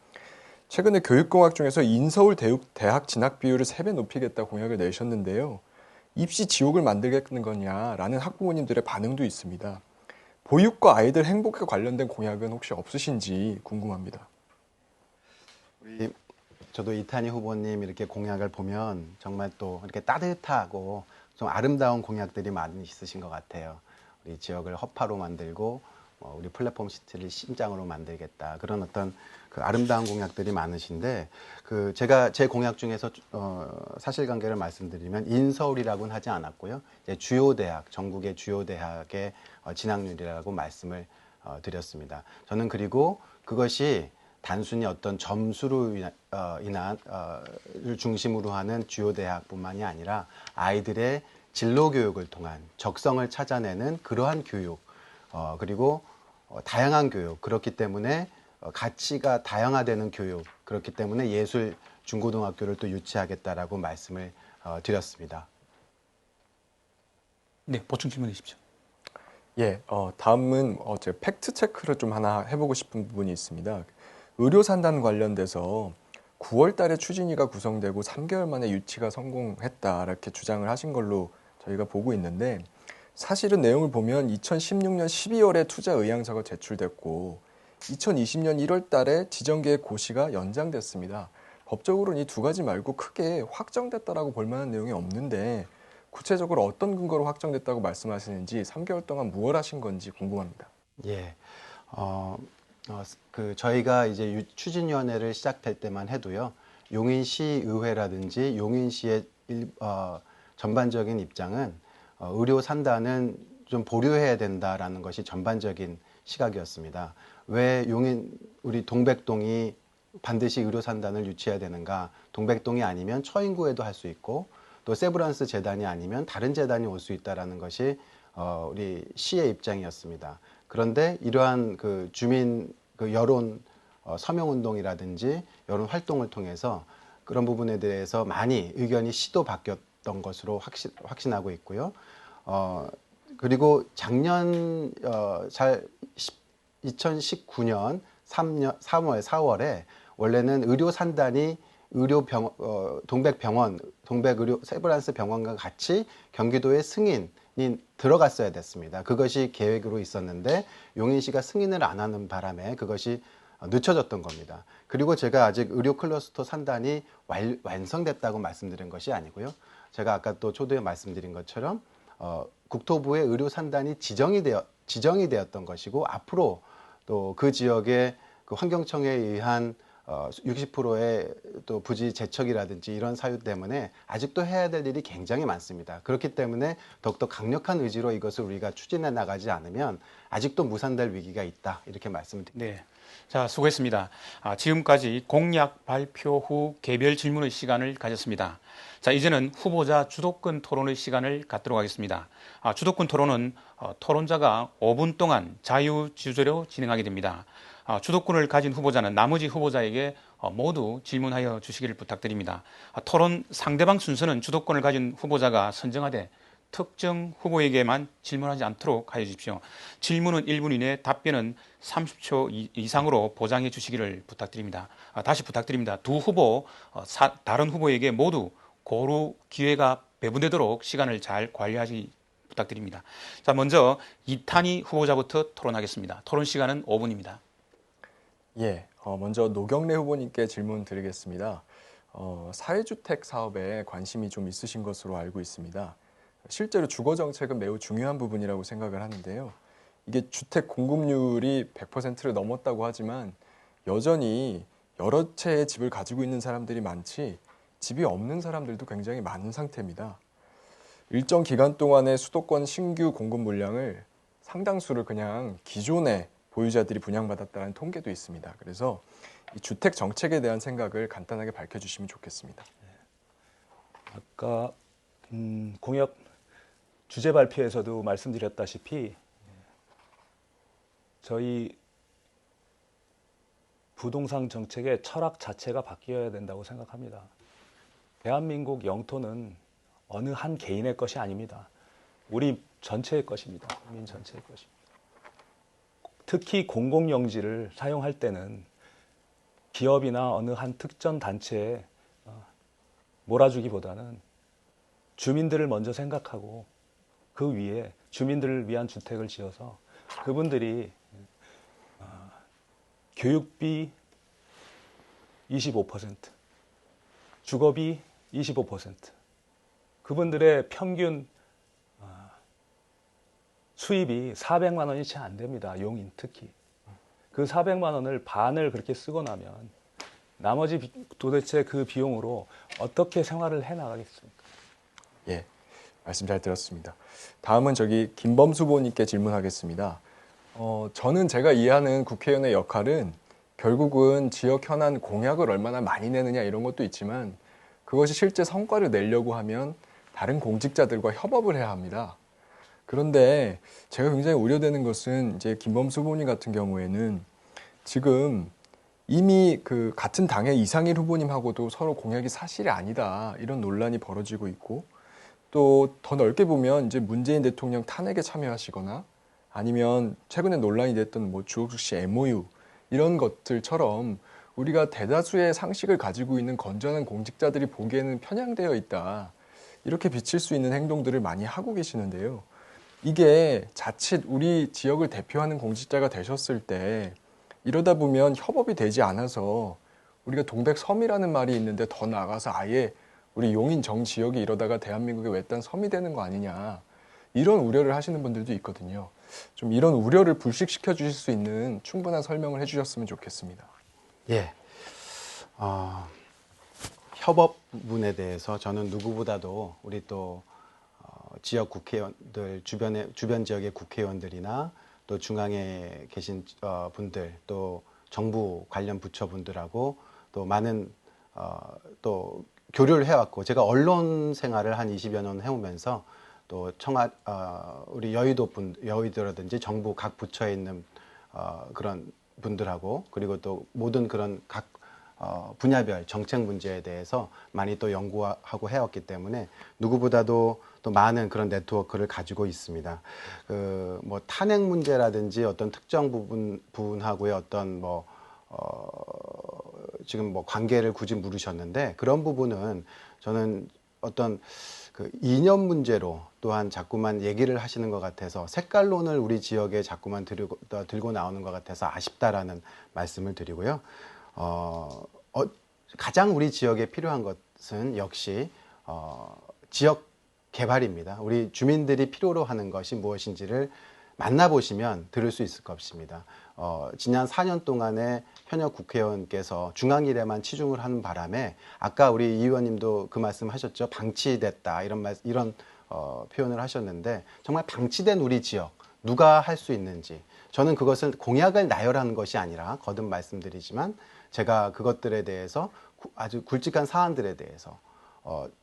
최근에 교육공학 중에서 인서울 대학 진학 비율을 3배 높이겠다 공약을 내셨는데요. 입시 지옥을 만들겠는 거냐라는 학부모님들의 반응도 있습니다. 보육과 아이들 행복에 관련된 공약은 혹시 없으신지 궁금합니다. 저도 이탄희 후보님 이렇게 공약을 보면 정말 또 이렇게 따뜻하고 좀 아름다운 공약들이 많이 있으신 것 같아요. 우리 지역을 허파로 만들고 우리 플랫폼 시티를 심장으로 만들겠다. 그런 어떤 그 아름다운 공약들이 많으신데 제가 제 공약 중에서 사실관계를 말씀드리면 인서울이라고는 하지 않았고요. 이제 주요 대학, 전국의 주요 대학의 진학률이라고 말씀을 드렸습니다. 저는 그리고 그것이 단순히 어떤 점수로 를 중심으로 하는 주요 대학뿐만이 아니라 아이들의 진로 교육을 통한 적성을 찾아내는 그러한 교육, 그리고 다양한 교육, 그렇기 때문에 가치가 다양화되는 교육, 그렇기 때문에 예술 중고등학교를 또 유치하겠다라고 말씀을 드렸습니다. 네, 보충 질문해 주십시오. 예, 다음은 제가 팩트 체크를 좀 하나 해보고 싶은 부분이 있습니다. 의료 산단 관련돼서 9월 달에 추진위가 구성되고 3개월 만에 유치가 성공했다 이렇게 주장을 하신 걸로 저희가 보고 있는데 사실은 내용을 보면 2016년 12월에 투자 의향서가 제출됐고 2020년 1월 달에 지정계획 고시가 연장됐습니다. 법적으로는 이 두 가지 말고 크게 확정됐다라고 볼 만한 내용이 없는데 구체적으로 어떤 근거로 확정됐다고 말씀하시는지 3개월 동안 무엇 하신 건지 궁금합니다. 예. 저희가 이제 추진위원회를 시작할 때만 해도요, 용인시의회라든지 용인시의 전반적인 입장은 의료 산단은 좀 보류해야 된다라는 것이 전반적인 시각이었습니다. 왜 우리 동백동이 반드시 의료 산단을 유치해야 되는가? 동백동이 아니면 처인구에도 할 수 있고 또 세브란스 재단이 아니면 다른 재단이 올 수 있다라는 것이 우리 시의 입장이었습니다. 그런데 이러한 그 주민 여론 서명운동이라든지 여론 활동을 통해서 그런 부분에 대해서 많이 의견이 시도 바뀌었던 것으로 확신하고 있고요. 그리고 작년 2019년 3월, 4월에 원래는 의료 산단이 동백병원, 동백의료 세브란스 병원과 같이 경기도의 승인이 들어갔어야 됐습니다. 그것이 계획으로 있었는데 용인시가 승인을 안 하는 바람에 그것이 늦춰졌던 겁니다. 그리고 제가 아직 의료 클러스터 산단이 완성됐다고 말씀드린 것이 아니고요. 제가 아까 또 초두에 말씀드린 것처럼 국토부의 의료 산단이 지정이 되었던 것이고 앞으로 또 그 지역의 그 환경청에 의한 60%의 또 부지 재척이라든지 이런 사유 때문에 아직도 해야 될 일이 굉장히 많습니다. 그렇기 때문에 더욱더 강력한 의지로 이것을 우리가 추진해 나가지 않으면 아직도 무산될 위기가 있다. 이렇게 말씀드립니다. 네. 자, 수고했습니다. 지금까지 공약 발표 후 개별 질문의 시간을 가졌습니다. 자, 이제는 후보자 주도권 토론의 시간을 갖도록 하겠습니다. 주도권 토론은 토론자가 5분 동안 자유주제로 진행하게 됩니다. 주도권을 가진 후보자는 나머지 후보자에게 모두 질문하여 주시기를 부탁드립니다. 토론 상대방 순서는 주도권을 가진 후보자가 선정하되 특정 후보에게만 질문하지 않도록 하여 주십시오. 질문은 1분 이내, 답변은 30초 이상으로 보장해 주시기를 부탁드립니다. 다시 부탁드립니다. 두 후보, 다른 후보에게 모두 고루 기회가 배분되도록 시간을 잘 관리하시 부탁드립니다. 자, 먼저 이탄희 후보자부터 토론하겠습니다. 토론 시간은 5분입니다. 예, 먼저 노경래 후보님께 질문 드리겠습니다. 사회주택 사업에 관심이 좀 있으신 것으로 알고 있습니다. 실제로 주거 정책은 매우 중요한 부분이라고 생각을 하는데요. 이게 주택 공급률이 100%를 넘었다고 하지만 여전히 여러 채의 집을 가지고 있는 사람들이 많지 집이 없는 사람들도 굉장히 많은 상태입니다. 일정 기간 동안의 수도권 신규 공급 물량을 상당수를 그냥 기존의 보유자들이 분양받았다는 통계도 있습니다. 그래서 이 주택 정책에 대한 생각을 간단하게 밝혀주시면 좋겠습니다. 아까 공약 주제 발표에서도 말씀드렸다시피 저희 부동산 정책의 철학 자체가 바뀌어야 된다고 생각합니다. 대한민국 영토는 어느 한 개인의 것이 아닙니다. 우리 전체의 것입니다. 국민 전체의 것입니다. 특히 공공용지를 사용할 때는 기업이나 어느 한 특정 단체에 몰아주기보다는 주민들을 먼저 생각하고 그 위에 주민들을 위한 주택을 지어서 그분들이 교육비 25%, 주거비 25%, 그분들의 평균 수입이 400만 원이 채 안 됩니다. 용인 특히. 그 400만 원을 반을 그렇게 쓰고 나면 나머지 도대체 그 비용으로 어떻게 생활을 해 나가겠습니까? 예, 말씀 잘 들었습니다. 다음은 저기 김범수 후보님께 질문하겠습니다. 저는 제가 이해하는 국회의원의 역할은 결국은 지역 현안 공약을 얼마나 많이 내느냐 이런 것도 있지만 그것이 실제 성과를 내려고 하면 다른 공직자들과 협업을 해야 합니다. 그런데 제가 굉장히 우려되는 것은 이제 김범수 후보님 같은 경우에는 지금 이미 그 같은 당의 이상일 후보님하고도 서로 공약이 사실이 아니다 이런 논란이 벌어지고 있고 또 더 넓게 보면 이제 문재인 대통령 탄핵에 참여하시거나 아니면 최근에 논란이 됐던 뭐 주옥수 씨 MOU 이런 것들처럼 우리가 대다수의 상식을 가지고 있는 건전한 공직자들이 보기에는 편향되어 있다 이렇게 비칠 수 있는 행동들을 많이 하고 계시는데요. 이게 자칫 우리 지역을 대표하는 공직자가 되셨을 때 이러다 보면 협업이 되지 않아서 우리가 동백섬이라는 말이 있는데 더 나아가서 아예 우리 용인 정 지역이 이러다가 대한민국의 외딴 섬이 되는 거 아니냐 이런 우려를 하시는 분들도 있거든요. 좀 이런 우려를 불식시켜 주실 수 있는 충분한 설명을 해주셨으면 좋겠습니다. 예. 협업 부분에 대해서 저는 누구보다도 우리 또 지역 국회의원들 주변 지역의 국회의원들이나 또 중앙에 계신 분들 또 정부 관련 부처분들하고 또 많은 또 교류를 해왔고 제가 언론 생활을 한 20여 년 해오면서 또 우리 여의도라든지 정부 각 부처에 있는 그런 분들하고 그리고 또 모든 그런 각 분야별 정책 문제에 대해서 많이 또 연구하고 해왔기 때문에 누구보다도 또 많은 그런 네트워크를 가지고 있습니다. 뭐 탄핵 문제라든지 어떤 특정 부분하고의 어떤 지금 뭐 관계를 굳이 물으셨는데 그런 부분은 저는 어떤 그 이념 문제로 또한 자꾸만 얘기를 하시는 것 같아서 색깔론을 우리 지역에 자꾸만 들고 나오는 것 같아서 아쉽다라는 말씀을 드리고요. 가장 우리 지역에 필요한 것은 역시 지역 개발입니다. 우리 주민들이 필요로 하는 것이 무엇인지를 만나보시면 들을 수 있을 것입니다. 지난 4년 동안에 현역 국회의원께서 중앙일에만 치중을 하는 바람에 아까 우리 이 의원님도 그 말씀하셨죠. 방치됐다 이런 표현을 하셨는데 정말 방치된 우리 지역 누가 할 수 있는지 저는 그것을 공약을 나열하는 것이 아니라 거듭 말씀드리지만 제가 그것들에 대해서 아주 굵직한 사안들에 대해서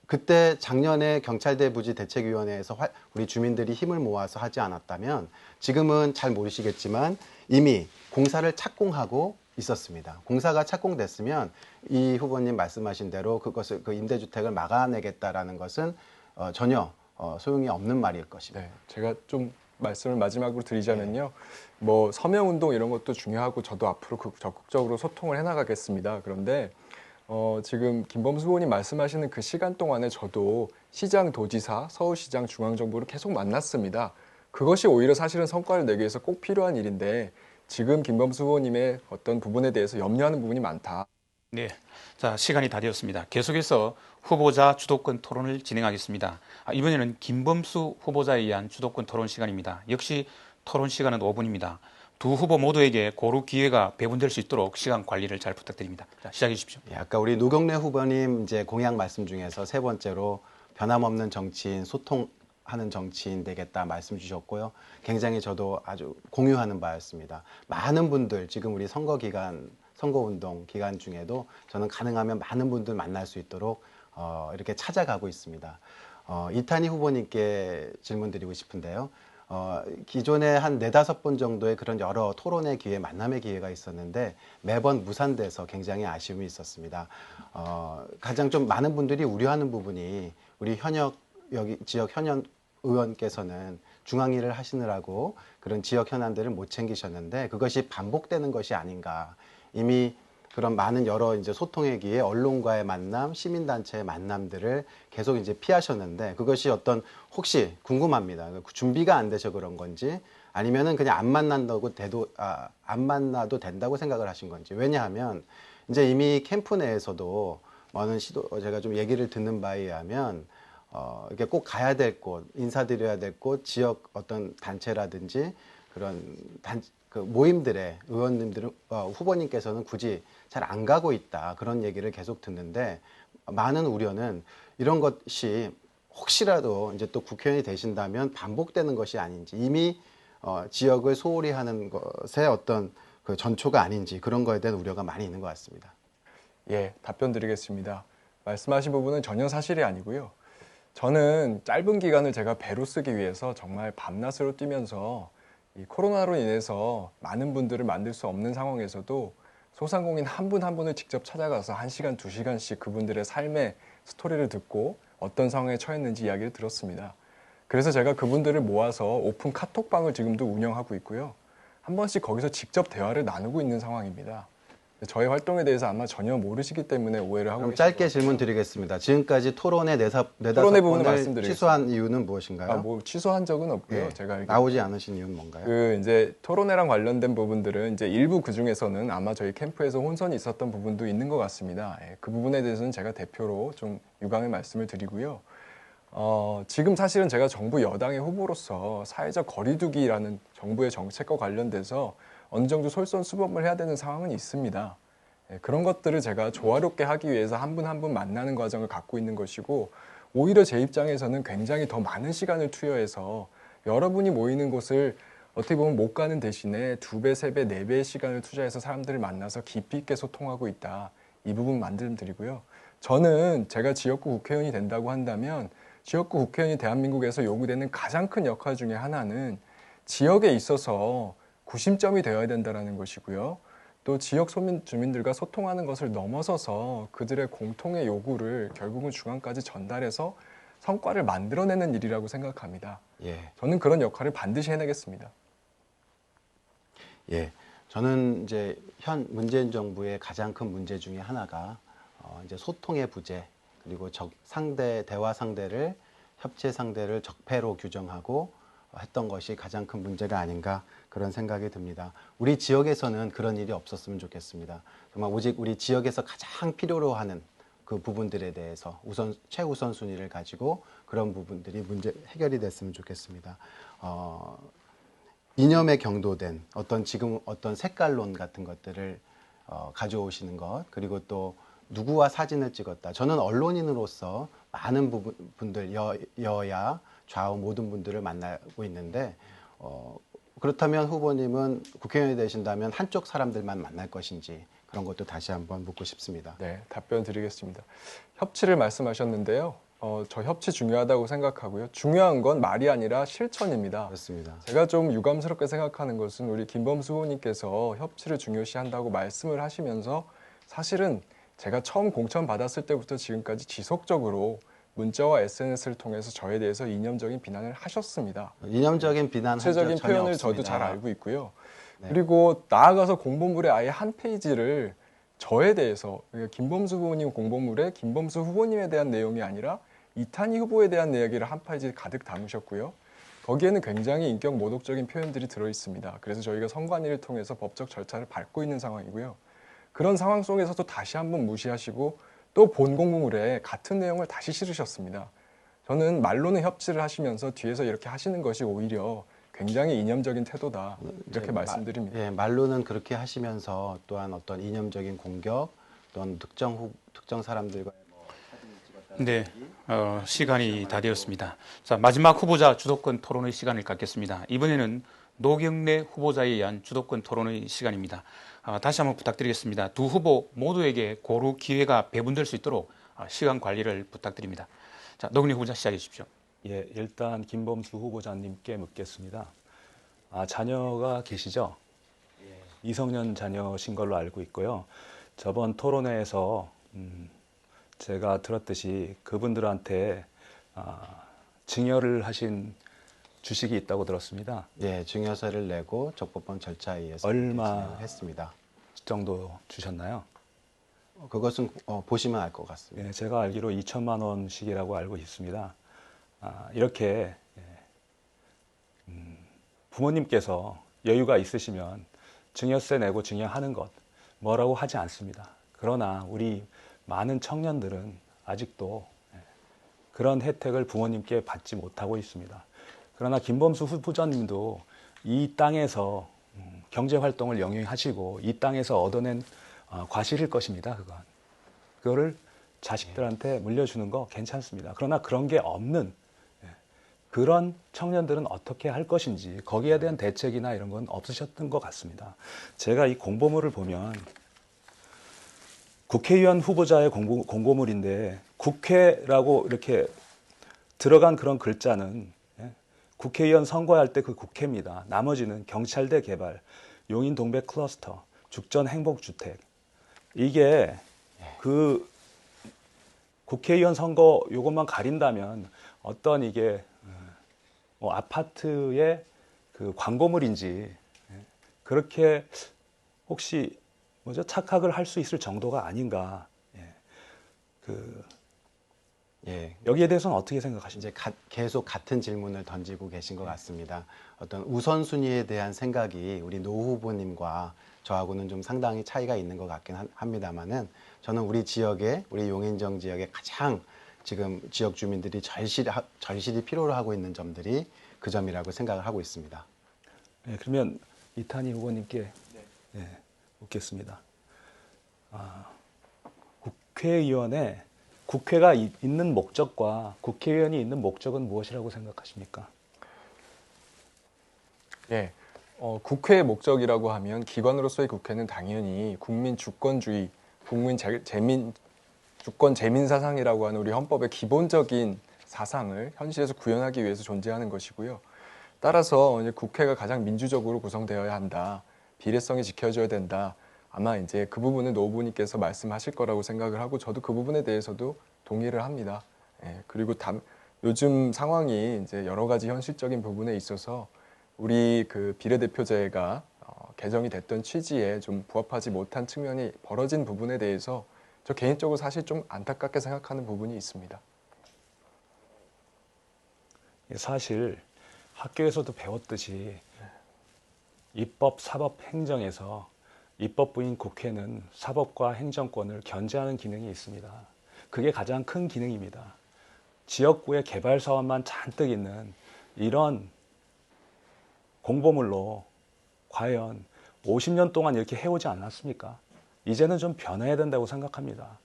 그때 작년에 경찰대 부지 대책위원회에서 우리 주민들이 힘을 모아서 하지 않았다면 지금은 잘 모르시겠지만 이미 공사를 착공하고 있었습니다. 공사가 착공됐으면 이 후보님 말씀하신 대로 그것을 그 임대주택을 막아내겠다라는 것은 전혀 소용이 없는 말일 것입니다. 네, 제가 좀 말씀을 마지막으로 드리자면요. 뭐 서명운동 이런 것도 중요하고 저도 앞으로 적극적으로 소통을 해나가겠습니다. 그런데 지금 김범수 후보님 말씀하시는 그 시간 동안에 저도 시장, 도지사, 서울시장, 중앙정부를 계속 만났습니다. 그것이 오히려 사실은 성과를 내기 위해서 꼭 필요한 일인데 지금 김범수 후보님의 어떤 부분에 대해서 염려하는 부분이 많다. 네, 자 시간이 다 되었습니다. 계속해서 후보자 주도권 토론을 진행하겠습니다. 이번에는 김범수 후보자에 의한 주도권 토론 시간입니다. 역시 토론 시간은 5분입니다. 두 후보 모두에게 고루 기회가 배분될 수 있도록 시간 관리를 잘 부탁드립니다. 자, 시작해 주십시오. 예, 아까 우리 노경래 후보님 이제 공약 말씀 중에서 세 번째로 변함없는 정치인, 소통하는 정치인 되겠다 말씀 주셨고요. 굉장히 저도 아주 공유하는 바였습니다. 많은 분들 지금 우리 선거운동 기간 중에도 저는 가능하면 많은 분들 만날 수 있도록 이렇게 찾아가고 있습니다. 이탄희 후보님께 질문 드리고 싶은데요. 기존에 한 4-5번 정도의 그런 여러 토론의 기회, 만남의 기회가 있었는데 매번 무산돼서 굉장히 아쉬움이 있었습니다. 가장 좀 많은 분들이 우려하는 부분이 우리 여기 지역 현역 의원께서는 중앙 일을 하시느라고 그런 지역 현안들을 못 챙기셨는데 그것이 반복되는 것이 아닌가. 이미 그런 많은 여러 이제 소통의 기회, 언론과의 만남, 시민단체의 만남들을 계속 이제 피하셨는데 그것이 어떤 혹시 궁금합니다. 준비가 안 돼서 그런 건지 아니면은 그냥 안 만나도 된다고 생각을 하신 건지. 왜냐하면 이제 이미 캠프 내에서도 많은 제가 좀 얘기를 듣는 바에 의하면 이게 꼭 가야 될 곳, 인사드려야 될 곳, 지역 어떤 단체라든지 그런 그 모임들의 의원님들은 후보님께서는 굳이 잘 안 가고 있다 그런 얘기를 계속 듣는데 많은 우려는 이런 것이 혹시라도 이제 또 국회의원이 되신다면 반복되는 것이 아닌지 이미 지역을 소홀히 하는 것의 어떤 그 전초가 아닌지 그런 거에 대한 우려가 많이 있는 것 같습니다. 예, 답변 드리겠습니다. 말씀하신 부분은 전혀 사실이 아니고요. 저는 짧은 기간을 제가 배로 쓰기 위해서 정말 밤낮으로 뛰면서 이 코로나로 인해서 많은 분들을 만들 수 없는 상황에서도 소상공인 한 분 한 분을 직접 찾아가서 1시간, 2시간씩 그분들의 삶의 스토리를 듣고 어떤 상황에 처했는지 이야기를 들었습니다. 그래서 제가 그분들을 모아서 오픈 카톡방을 지금도 운영하고 있고요. 한 번씩 거기서 직접 대화를 나누고 있는 상황입니다. 저의 활동에 대해서 아마 전혀 모르시기 때문에 오해를 하고 그럼 계신 짧게 것 질문 드리겠습니다. 지금까지 토론의 토론의 부분을 4-5번을 말씀드리겠습니다. 취소한 이유는 무엇인가요? 뭐 취소한 적은 없고요. 예, 제가 나오지 않으신 이유는 뭔가요? 그 이제 토론회랑 관련된 부분들은 이제 일부 그 중에서는 아마 저희 캠프에서 혼선이 있었던 부분도 있는 것 같습니다. 예, 그 부분에 대해서는 제가 대표로 좀 유감의 말씀을 드리고요. 지금 사실은 제가 정부 여당의 후보로서 사회적 거리두기라는 정부의 정책과 관련돼서 어느 정도 솔선수범을 해야 되는 상황은 있습니다. 예, 그런 것들을 제가 조화롭게 하기 위해서 한 분 한 분 만나는 과정을 갖고 있는 것이고 오히려 제 입장에서는 굉장히 더 많은 시간을 투여해서 여러분이 모이는 곳을 어떻게 보면 못 가는 대신에 2배, 3배, 4배의 시간을 투자해서 사람들을 만나서 깊이 있게 소통하고 있다. 이 부분 말씀드리고요. 저는 제가 지역구 국회의원이 된다고 한다면 지역구 국회의원이 대한민국에서 요구되는 가장 큰 역할 중에 하나는 지역에 있어서 구심점이 되어야 된다는 것이고요. 또 지역 주민들과 소통하는 것을 넘어서서 그들의 공통의 요구를 결국은 중앙까지 전달해서 성과를 만들어내는 일이라고 생각합니다. 예. 저는 그런 역할을 반드시 해내겠습니다. 예, 저는 이제 현 문재인 정부의 가장 큰 문제 중에 하나가 이제 소통의 부재 그리고 대화 상대를 협치 상대를 적폐로 규정하고 했던 것이 가장 큰 문제가 아닌가 그런 생각이 듭니다. 우리 지역에서는 그런 일이 없었으면 좋겠습니다. 정말 오직 우리 지역에서 가장 필요로 하는 그 부분들에 대해서 최우선 순위를 가지고 그런 부분들이 해결이 됐으면 좋겠습니다. 이념에 경도된 지금 어떤 색깔론 같은 것들을 가져오시는 것 그리고 또 누구와 사진을 찍었다. 저는 언론인으로서 많은 분들 여야 좌우 모든 분들을 만나고 있는데 그렇다면 후보님은 국회의원이 되신다면 한쪽 사람들만 만날 것인지 그런 것도 다시 한번 묻고 싶습니다. 네, 답변 드리겠습니다. 협치를 말씀하셨는데요. 저 협치 중요하다고 생각하고요. 중요한 건 말이 아니라 실천입니다. 그렇습니다. 제가 좀 유감스럽게 생각하는 것은 우리 김범수 후보님께서 협치를 중요시한다고 말씀을 하시면서 사실은 제가 처음 공천 받았을 때부터 지금까지 지속적으로 문자와 SNS를 통해서 저에 대해서 이념적인 비난을 하셨습니다. 이념적인 비난 구체적인 전혀 표현을 없습니다. 저도 잘 알고 있고요. 네. 그리고 나아가서 공보물에 아예 한 페이지를 저에 대해서 그러니까 김범수 후보님 공보물에 김범수 후보님에 대한 내용이 아니라 이탄희 후보에 대한 이야기를 한 페이지 가득 담으셨고요. 거기에는 굉장히 인격 모독적인 표현들이 들어 있습니다. 그래서 저희가 선관위를 통해서 법적 절차를 밟고 있는 상황이고요. 그런 상황 속에서도 다시 한번 무시하시고 또 본 공보물에 같은 내용을 다시 실으셨습니다. 저는 말로는 협치를 하시면서 뒤에서 이렇게 하시는 것이 오히려 굉장히 이념적인 태도다 이제 이렇게 말씀드립니다. 예, 말로는 그렇게 하시면서 또한 어떤 이념적인 공격, 또는 특정 사람들과 네, 시간이 다 되었습니다. 자, 마지막 후보자 주도권 토론의 시간을 갖겠습니다. 이번에는 노경래 후보자에 의한 주도권 토론의 시간입니다. 다시 한번 부탁드리겠습니다. 두 후보 모두에게 고루 기회가 배분될 수 있도록 시간 관리를 부탁드립니다. 자, 노경래 후보자 시작해 주십시오. 예, 일단 김범수 후보자님께 묻겠습니다. 자녀가 계시죠? 이성년 자녀신 걸로 알고 있고요. 저번 토론회에서 제가 들었듯이 그분들한테 증여를 하신 주식이 있다고 들었습니다. 예, 증여세를 내고 적법한 절차에 의해서 얼마 했습니다. 정도 주셨나요? 그것은 보시면 알 것 같습니다. 예, 제가 알기로 2천만 원씩이라고 알고 있습니다. 이렇게 부모님께서 여유가 있으시면 증여세 내고 증여하는 것 뭐라고 하지 않습니다. 그러나 우리 많은 청년들은 아직도 그런 혜택을 부모님께 받지 못하고 있습니다. 그러나 김범수 후보자님도 이 땅에서 경제활동을 영위하시고 이 땅에서 얻어낸 과실일 것입니다. 그거를 자식들한테 물려주는 거 괜찮습니다. 그러나 그런 게 없는 그런 청년들은 어떻게 할 것인지 거기에 대한 대책이나 이런 건 없으셨던 것 같습니다. 제가 이 공보물을 보면 국회의원 후보자의 공보물인데 국회라고 이렇게 들어간 그런 글자는 국회의원 선거할 때 그 국회입니다. 나머지는 경찰대 개발, 용인 동백 클러스터, 죽전 행복주택. 이게 그 국회의원 선거 요것만 가린다면 어떤 이게 뭐 아파트의 그 광고물인지 그렇게 혹시 뭐죠 착각을 할 수 있을 정도가 아닌가. 예, 여기에 대해서는 어떻게 생각하십니까? 이제 계속 같은 질문을 던지고 계신 것 같습니다. 어떤 우선순위에 대한 생각이 우리 노 후보님과 저하고는 좀 상당히 차이가 있는 것 같긴 합니다만은 저는 우리 지역에 우리 용인정 지역에 가장 지금 지역 주민들이 절실히 필요로 하고 있는 점들이 그 점이라고 생각을 하고 있습니다. 네, 그러면 이탄희 후보님께 묻겠습니다. 국회가 있는 목적과 국회의원이 있는 목적은 무엇이라고 생각하십니까? 예, 국회의 목적이라고 하면 기관으로서의 국회는 당연히 국민 주권주의, 주권 재민 사상이라고 하는 우리 헌법의 기본적인 사상을 현실에서 구현하기 위해서 존재하는 것이고요. 따라서 이제 국회가 가장 민주적으로 구성되어야 한다. 비례성이 지켜져야 된다. 아마 이제 그 부분은 노 후보님께서 말씀하실 거라고 생각을 하고 저도 그 부분에 대해서도 동의를 합니다. 예, 그리고 요즘 상황이 이제 여러 가지 현실적인 부분에 있어서 우리 그 비례대표제가 개정이 됐던 취지에 좀 부합하지 못한 측면이 벌어진 부분에 대해서 저 개인적으로 사실 좀 안타깝게 생각하는 부분이 있습니다. 사실 학교에서도 배웠듯이 입법, 사법, 행정에서 입법부인 국회는 사법과 행정권을 견제하는 기능이 있습니다. 그게 가장 큰 기능입니다. 지역구의 개발 사업만 잔뜩 있는 이런 공보물로 과연 50년 동안 이렇게 해오지 않았습니까? 이제는 좀 변해야 된다고 생각합니다.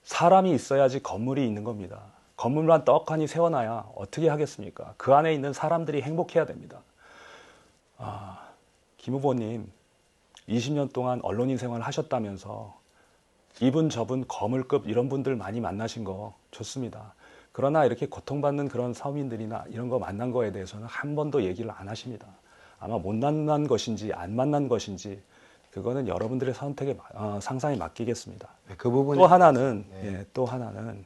사람이 있어야지 건물이 있는 겁니다. 건물만 떡하니 세워놔야 어떻게 하겠습니까? 그 안에 있는 사람들이 행복해야 됩니다. 김 후보님 20년 동안 언론인 생활을 하셨다면서 이분 저분 거물급 이런 분들 많이 만나신 거 좋습니다. 그러나 이렇게 고통받는 그런 서민들이나 이런 거 만난 거에 대해서는 한 번도 얘기를 안 하십니다. 아마 못 만난 것인지 안 만난 것인지 그거는 여러분들의 선택에 상상에 맡기겠습니다. 그 부분 또 하나는 네. 또 하나는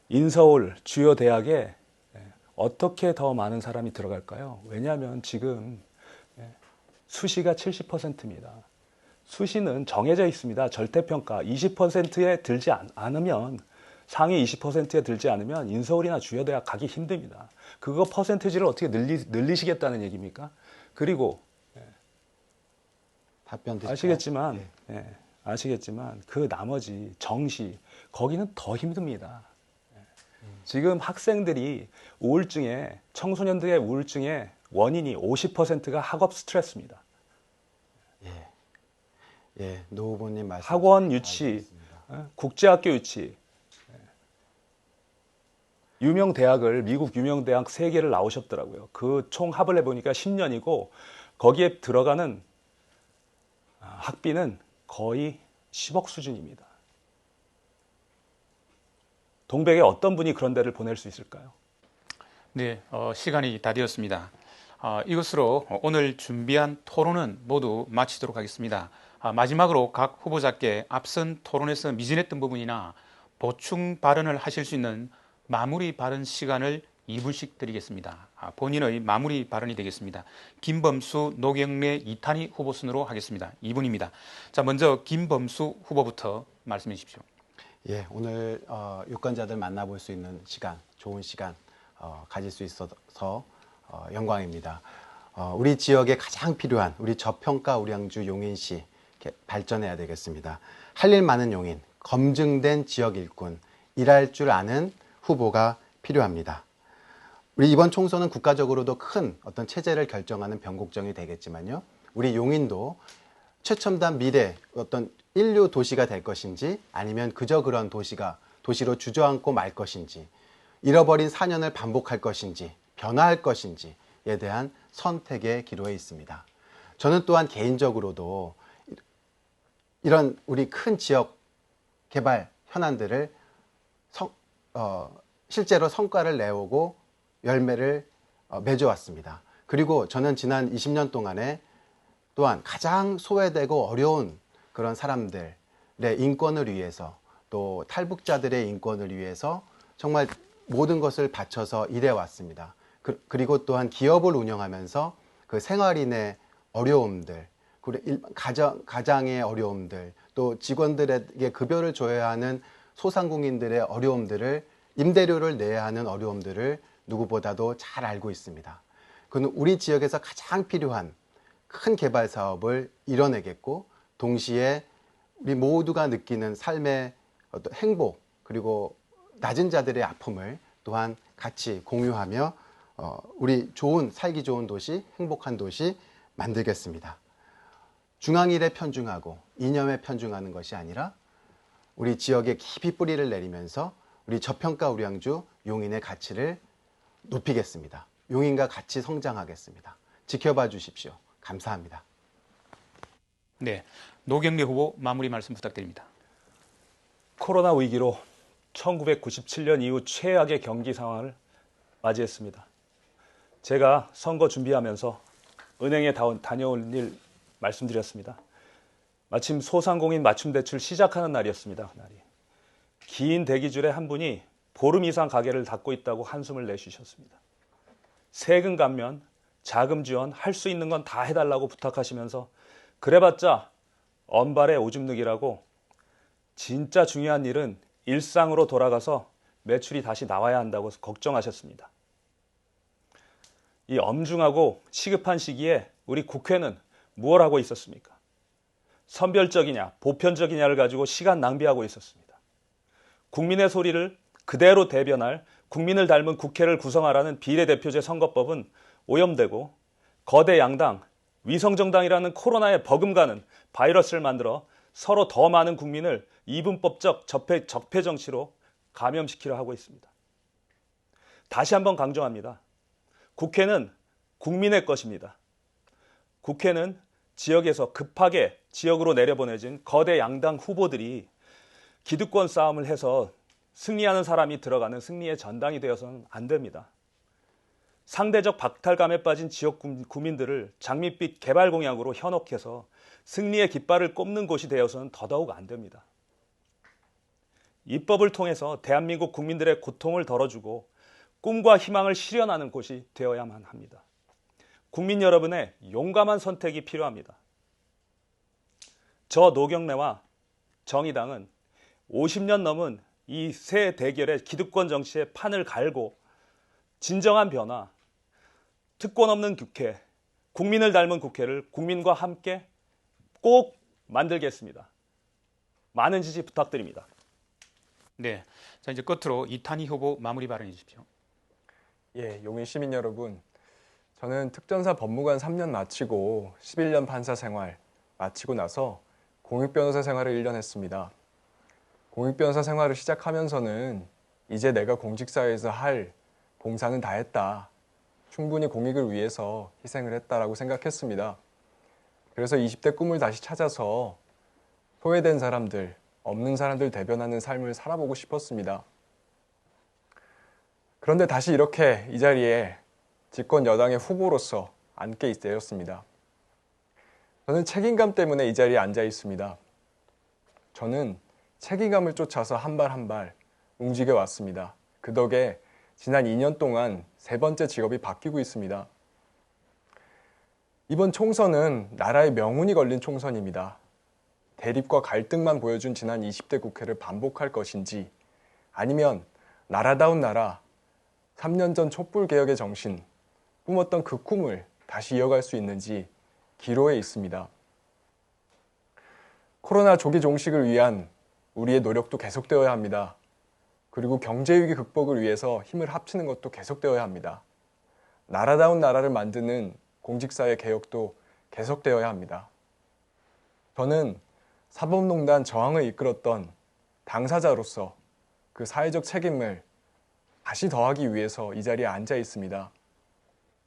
인서울 주요 대학에 어떻게 더 많은 사람이 들어갈까요? 왜냐하면 지금 수시가 70%입니다. 수시는 정해져 있습니다. 절대평가 20%에 들지 않으면 상위 20%에 들지 않으면 인서울이나 주요 대학 가기 힘듭니다. 그거 퍼센티지를 어떻게 늘리시겠다는 얘기입니까? 그리고 답변 드릴까요? 아시겠지만 그 나머지 정시 거기는 더 힘듭니다. 지금 학생들이 청소년들의 우울증의 원인이 50%가 학업 스트레스입니다. 예, 노 후보님 말씀. 학원 유치, 국제학교 유치, 미국 유명 대학 3개를 나오셨더라고요. 그 총 합을 해보니까 10년이고 거기에 들어가는 학비는 거의 10억 수준입니다. 동백에 어떤 분이 그런 데를 보낼 수 있을까요? 네, 시간이 다 되었습니다. 이것으로 오늘 준비한 토론은 모두 마치도록 하겠습니다. 마지막으로 각 후보자께 앞선 토론에서 미진했던 부분이나 보충 발언을 하실 수 있는 마무리 발언 시간을 2분씩 드리겠습니다. 본인의 마무리 발언이 되겠습니다. 김범수, 노경래, 이탄희 후보 순으로 하겠습니다. 2분입니다. 자, 먼저 김범수 후보부터 말씀해 주십시오. 예, 오늘 유권자들 만나볼 수 있는 시간, 좋은 시간 가질 수 있어서 영광입니다. 우리 지역에 가장 필요한 우리 저평가 우량주 용인시 발전해야 되겠습니다. 할 일 많은 용인, 검증된 지역 일꾼, 일할 줄 아는 후보가 필요합니다. 우리 이번 총선은 국가적으로도 큰 어떤 체제를 결정하는 변곡점이 되겠지만요. 우리 용인도 최첨단 미래 어떤 인류 도시가 될 것인지 아니면 그저 그런 도시로 주저앉고 말 것인지 잃어버린 4년을 반복할 것인지 변화할 것인지에 대한 선택의 기로에 있습니다. 저는 또한 개인적으로도 이런 우리 큰 지역 개발 현안들을 실제로 성과를 내오고 열매를 맺어왔습니다. 그리고 저는 지난 20년 동안에 또한 가장 소외되고 어려운 그런 사람들의 인권을 위해서 또 탈북자들의 인권을 위해서 정말 모든 것을 바쳐서 일해왔습니다. 그리고 또한 기업을 운영하면서 그 생활인의 어려움들, 그리고 가장의 어려움들, 또 직원들에게 급여를 줘야 하는 소상공인들의 어려움들을 임대료를 내야 하는 어려움들을 누구보다도 잘 알고 있습니다. 그는 우리 지역에서 가장 필요한 큰 개발 사업을 이뤄내겠고 동시에 우리 모두가 느끼는 삶의 어떤 행복 그리고 낮은 자들의 아픔을 또한 같이 공유하며 우리 살기 좋은 도시, 행복한 도시 만들겠습니다. 중앙일에 편중하고 이념에 편중하는 것이 아니라 우리 지역에 깊이 뿌리를 내리면서 우리 저평가 우량주 용인의 가치를 높이겠습니다. 용인과 같이 성장하겠습니다. 지켜봐 주십시오. 감사합니다. 네, 노경래 후보 마무리 말씀 부탁드립니다. 코로나 위기로 1997년 이후 최악의 경기 상황을 맞이했습니다. 제가 선거 준비하면서 은행에 다녀올 일 말씀드렸습니다. 마침 소상공인 맞춤대출 시작하는 날이었습니다. 그날이. 긴 대기줄에 한 분이 보름 이상 가게를 닫고 있다고 한숨을 내쉬셨습니다. 세금 감면, 자금 지원, 할 수 있는 건 다 해달라고 부탁하시면서 그래봤자 언발의 오줌 누기라고 진짜 중요한 일은 일상으로 돌아가서 매출이 다시 나와야 한다고 걱정하셨습니다. 이 엄중하고 시급한 시기에 우리 국회는 무엇을 하고 있었습니까? 선별적이냐, 보편적이냐를 가지고 시간 낭비하고 있었습니다. 국민의 소리를 그대로 대변할 국민을 닮은 국회를 구성하라는 비례대표제 선거법은 오염되고 거대 양당, 위성정당이라는 코로나에 버금가는 바이러스를 만들어 서로 더 많은 국민을 이분법적 적폐 정치로 감염시키려 하고 있습니다. 다시 한번 강조합니다. 국회는 국민의 것입니다. 국회는 지역에서 급하게 지역으로 내려보내진 거대 양당 후보들이 기득권 싸움을 해서 승리하는 사람이 들어가는 승리의 전당이 되어서는 안 됩니다. 상대적 박탈감에 빠진 지역 구민들을 장밋빛 개발 공약으로 현혹해서 승리의 깃발을 꼽는 곳이 되어서는 더더욱 안 됩니다. 입법을 통해서 대한민국 국민들의 고통을 덜어주고 꿈과 희망을 실현하는 곳이 되어야만 합니다. 국민 여러분의 용감한 선택이 필요합니다. 저 노경래와 정의당은 50년 넘은 이 새 대결의 기득권 정치의 판을 갈고 진정한 변화, 특권 없는 국회, 국민을 닮은 국회를 국민과 함께 꼭 만들겠습니다. 많은 지지 부탁드립니다. 네. 자, 이제 끝으로 이탄희 후보 마무리 발언해 주십시오. 예, 용인 시민 여러분, 저는 특전사 법무관 3년 마치고 11년 판사 생활 마치고 나서 공익변호사 생활을 1년 했습니다. 공익변호사 생활을 시작하면서는 이제 내가 공직사회에서 할 봉사는 다 했다. 충분히 공익을 위해서 희생을 했다라고 생각했습니다. 그래서 20대 꿈을 다시 찾아서 소외된 사람들, 없는 사람들 대변하는 삶을 살아보고 싶었습니다. 그런데 다시 이렇게 이 자리에 집권 여당의 후보로서 앉게 되었습니다. 저는 책임감 때문에 이 자리에 앉아 있습니다. 저는 책임감을 쫓아서 한 발 한 발 움직여 왔습니다. 그 덕에 지난 2년 동안 3번째 직업이 바뀌고 있습니다. 이번 총선은 나라의 명운이 걸린 총선입니다. 대립과 갈등만 보여준 지난 20대 국회를 반복할 것인지 아니면 나라다운 나라, 3년 전 촛불개혁의 정신, 꿈었던 그 꿈을 다시 이어갈 수 있는지 기로에 있습니다. 코로나 조기 종식을 위한 우리의 노력도 계속되어야 합니다. 그리고 경제위기 극복을 위해서 힘을 합치는 것도 계속되어야 합니다. 나라다운 나라를 만드는 공직사회 개혁도 계속되어야 합니다. 저는 사법농단 저항을 이끌었던 당사자로서 그 사회적 책임을 다시 더하기 위해서 이 자리에 앉아 있습니다.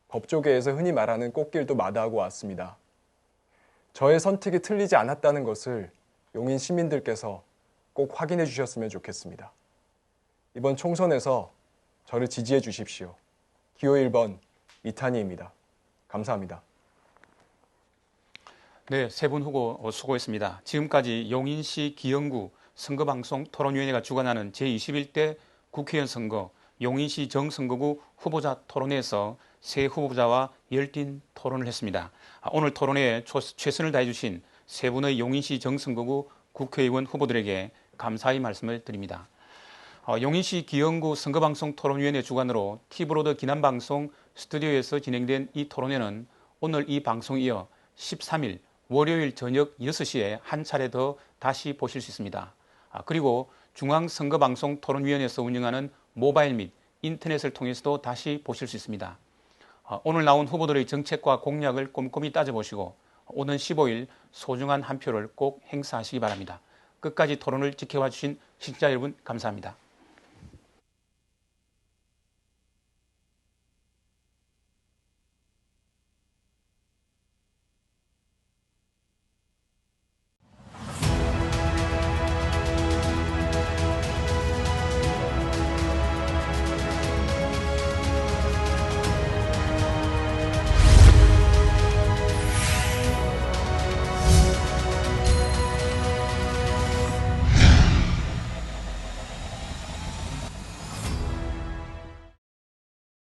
법조계에서 흔히 말하는 꽃길도 마다하고 왔습니다. 저의 선택이 틀리지 않았다는 것을 용인 시민들께서 꼭 확인해 주셨으면 좋겠습니다. 이번 총선에서 저를 지지해 주십시오. 기호 1번 이탄희입니다. 감사합니다. 네, 세 분 후보 수고했습니다. 지금까지 용인시 기영구 선거방송 토론위원회가 주관하는 제21대 국회의원 선거 용인시 정선거구 후보자 토론회에서 세 후보자와 열띤 토론을 했습니다. 오늘 토론회에 최선을 다해 주신 세 분의 용인시 정선거구 국회의원 후보들에게 감사의 말씀을 드립니다. 용인시 기영구 선거방송 토론위원회 주관으로 TV로드 기남방송 스튜디오에서 진행된 이 토론회는 오늘 이 방송에 이어 13일 월요일 저녁 6시에 한 차례 더 다시 보실 수 있습니다. 그리고 중앙선거방송 토론위원회에서 운영하는 모바일 및 인터넷을 통해서도 다시 보실 수 있습니다. 오늘 나온 후보들의 정책과 공약을 꼼꼼히 따져보시고 오는 15일 소중한 한 표를 꼭 행사하시기 바랍니다. 끝까지 토론을 지켜봐 주신 시청자 여러분 감사합니다.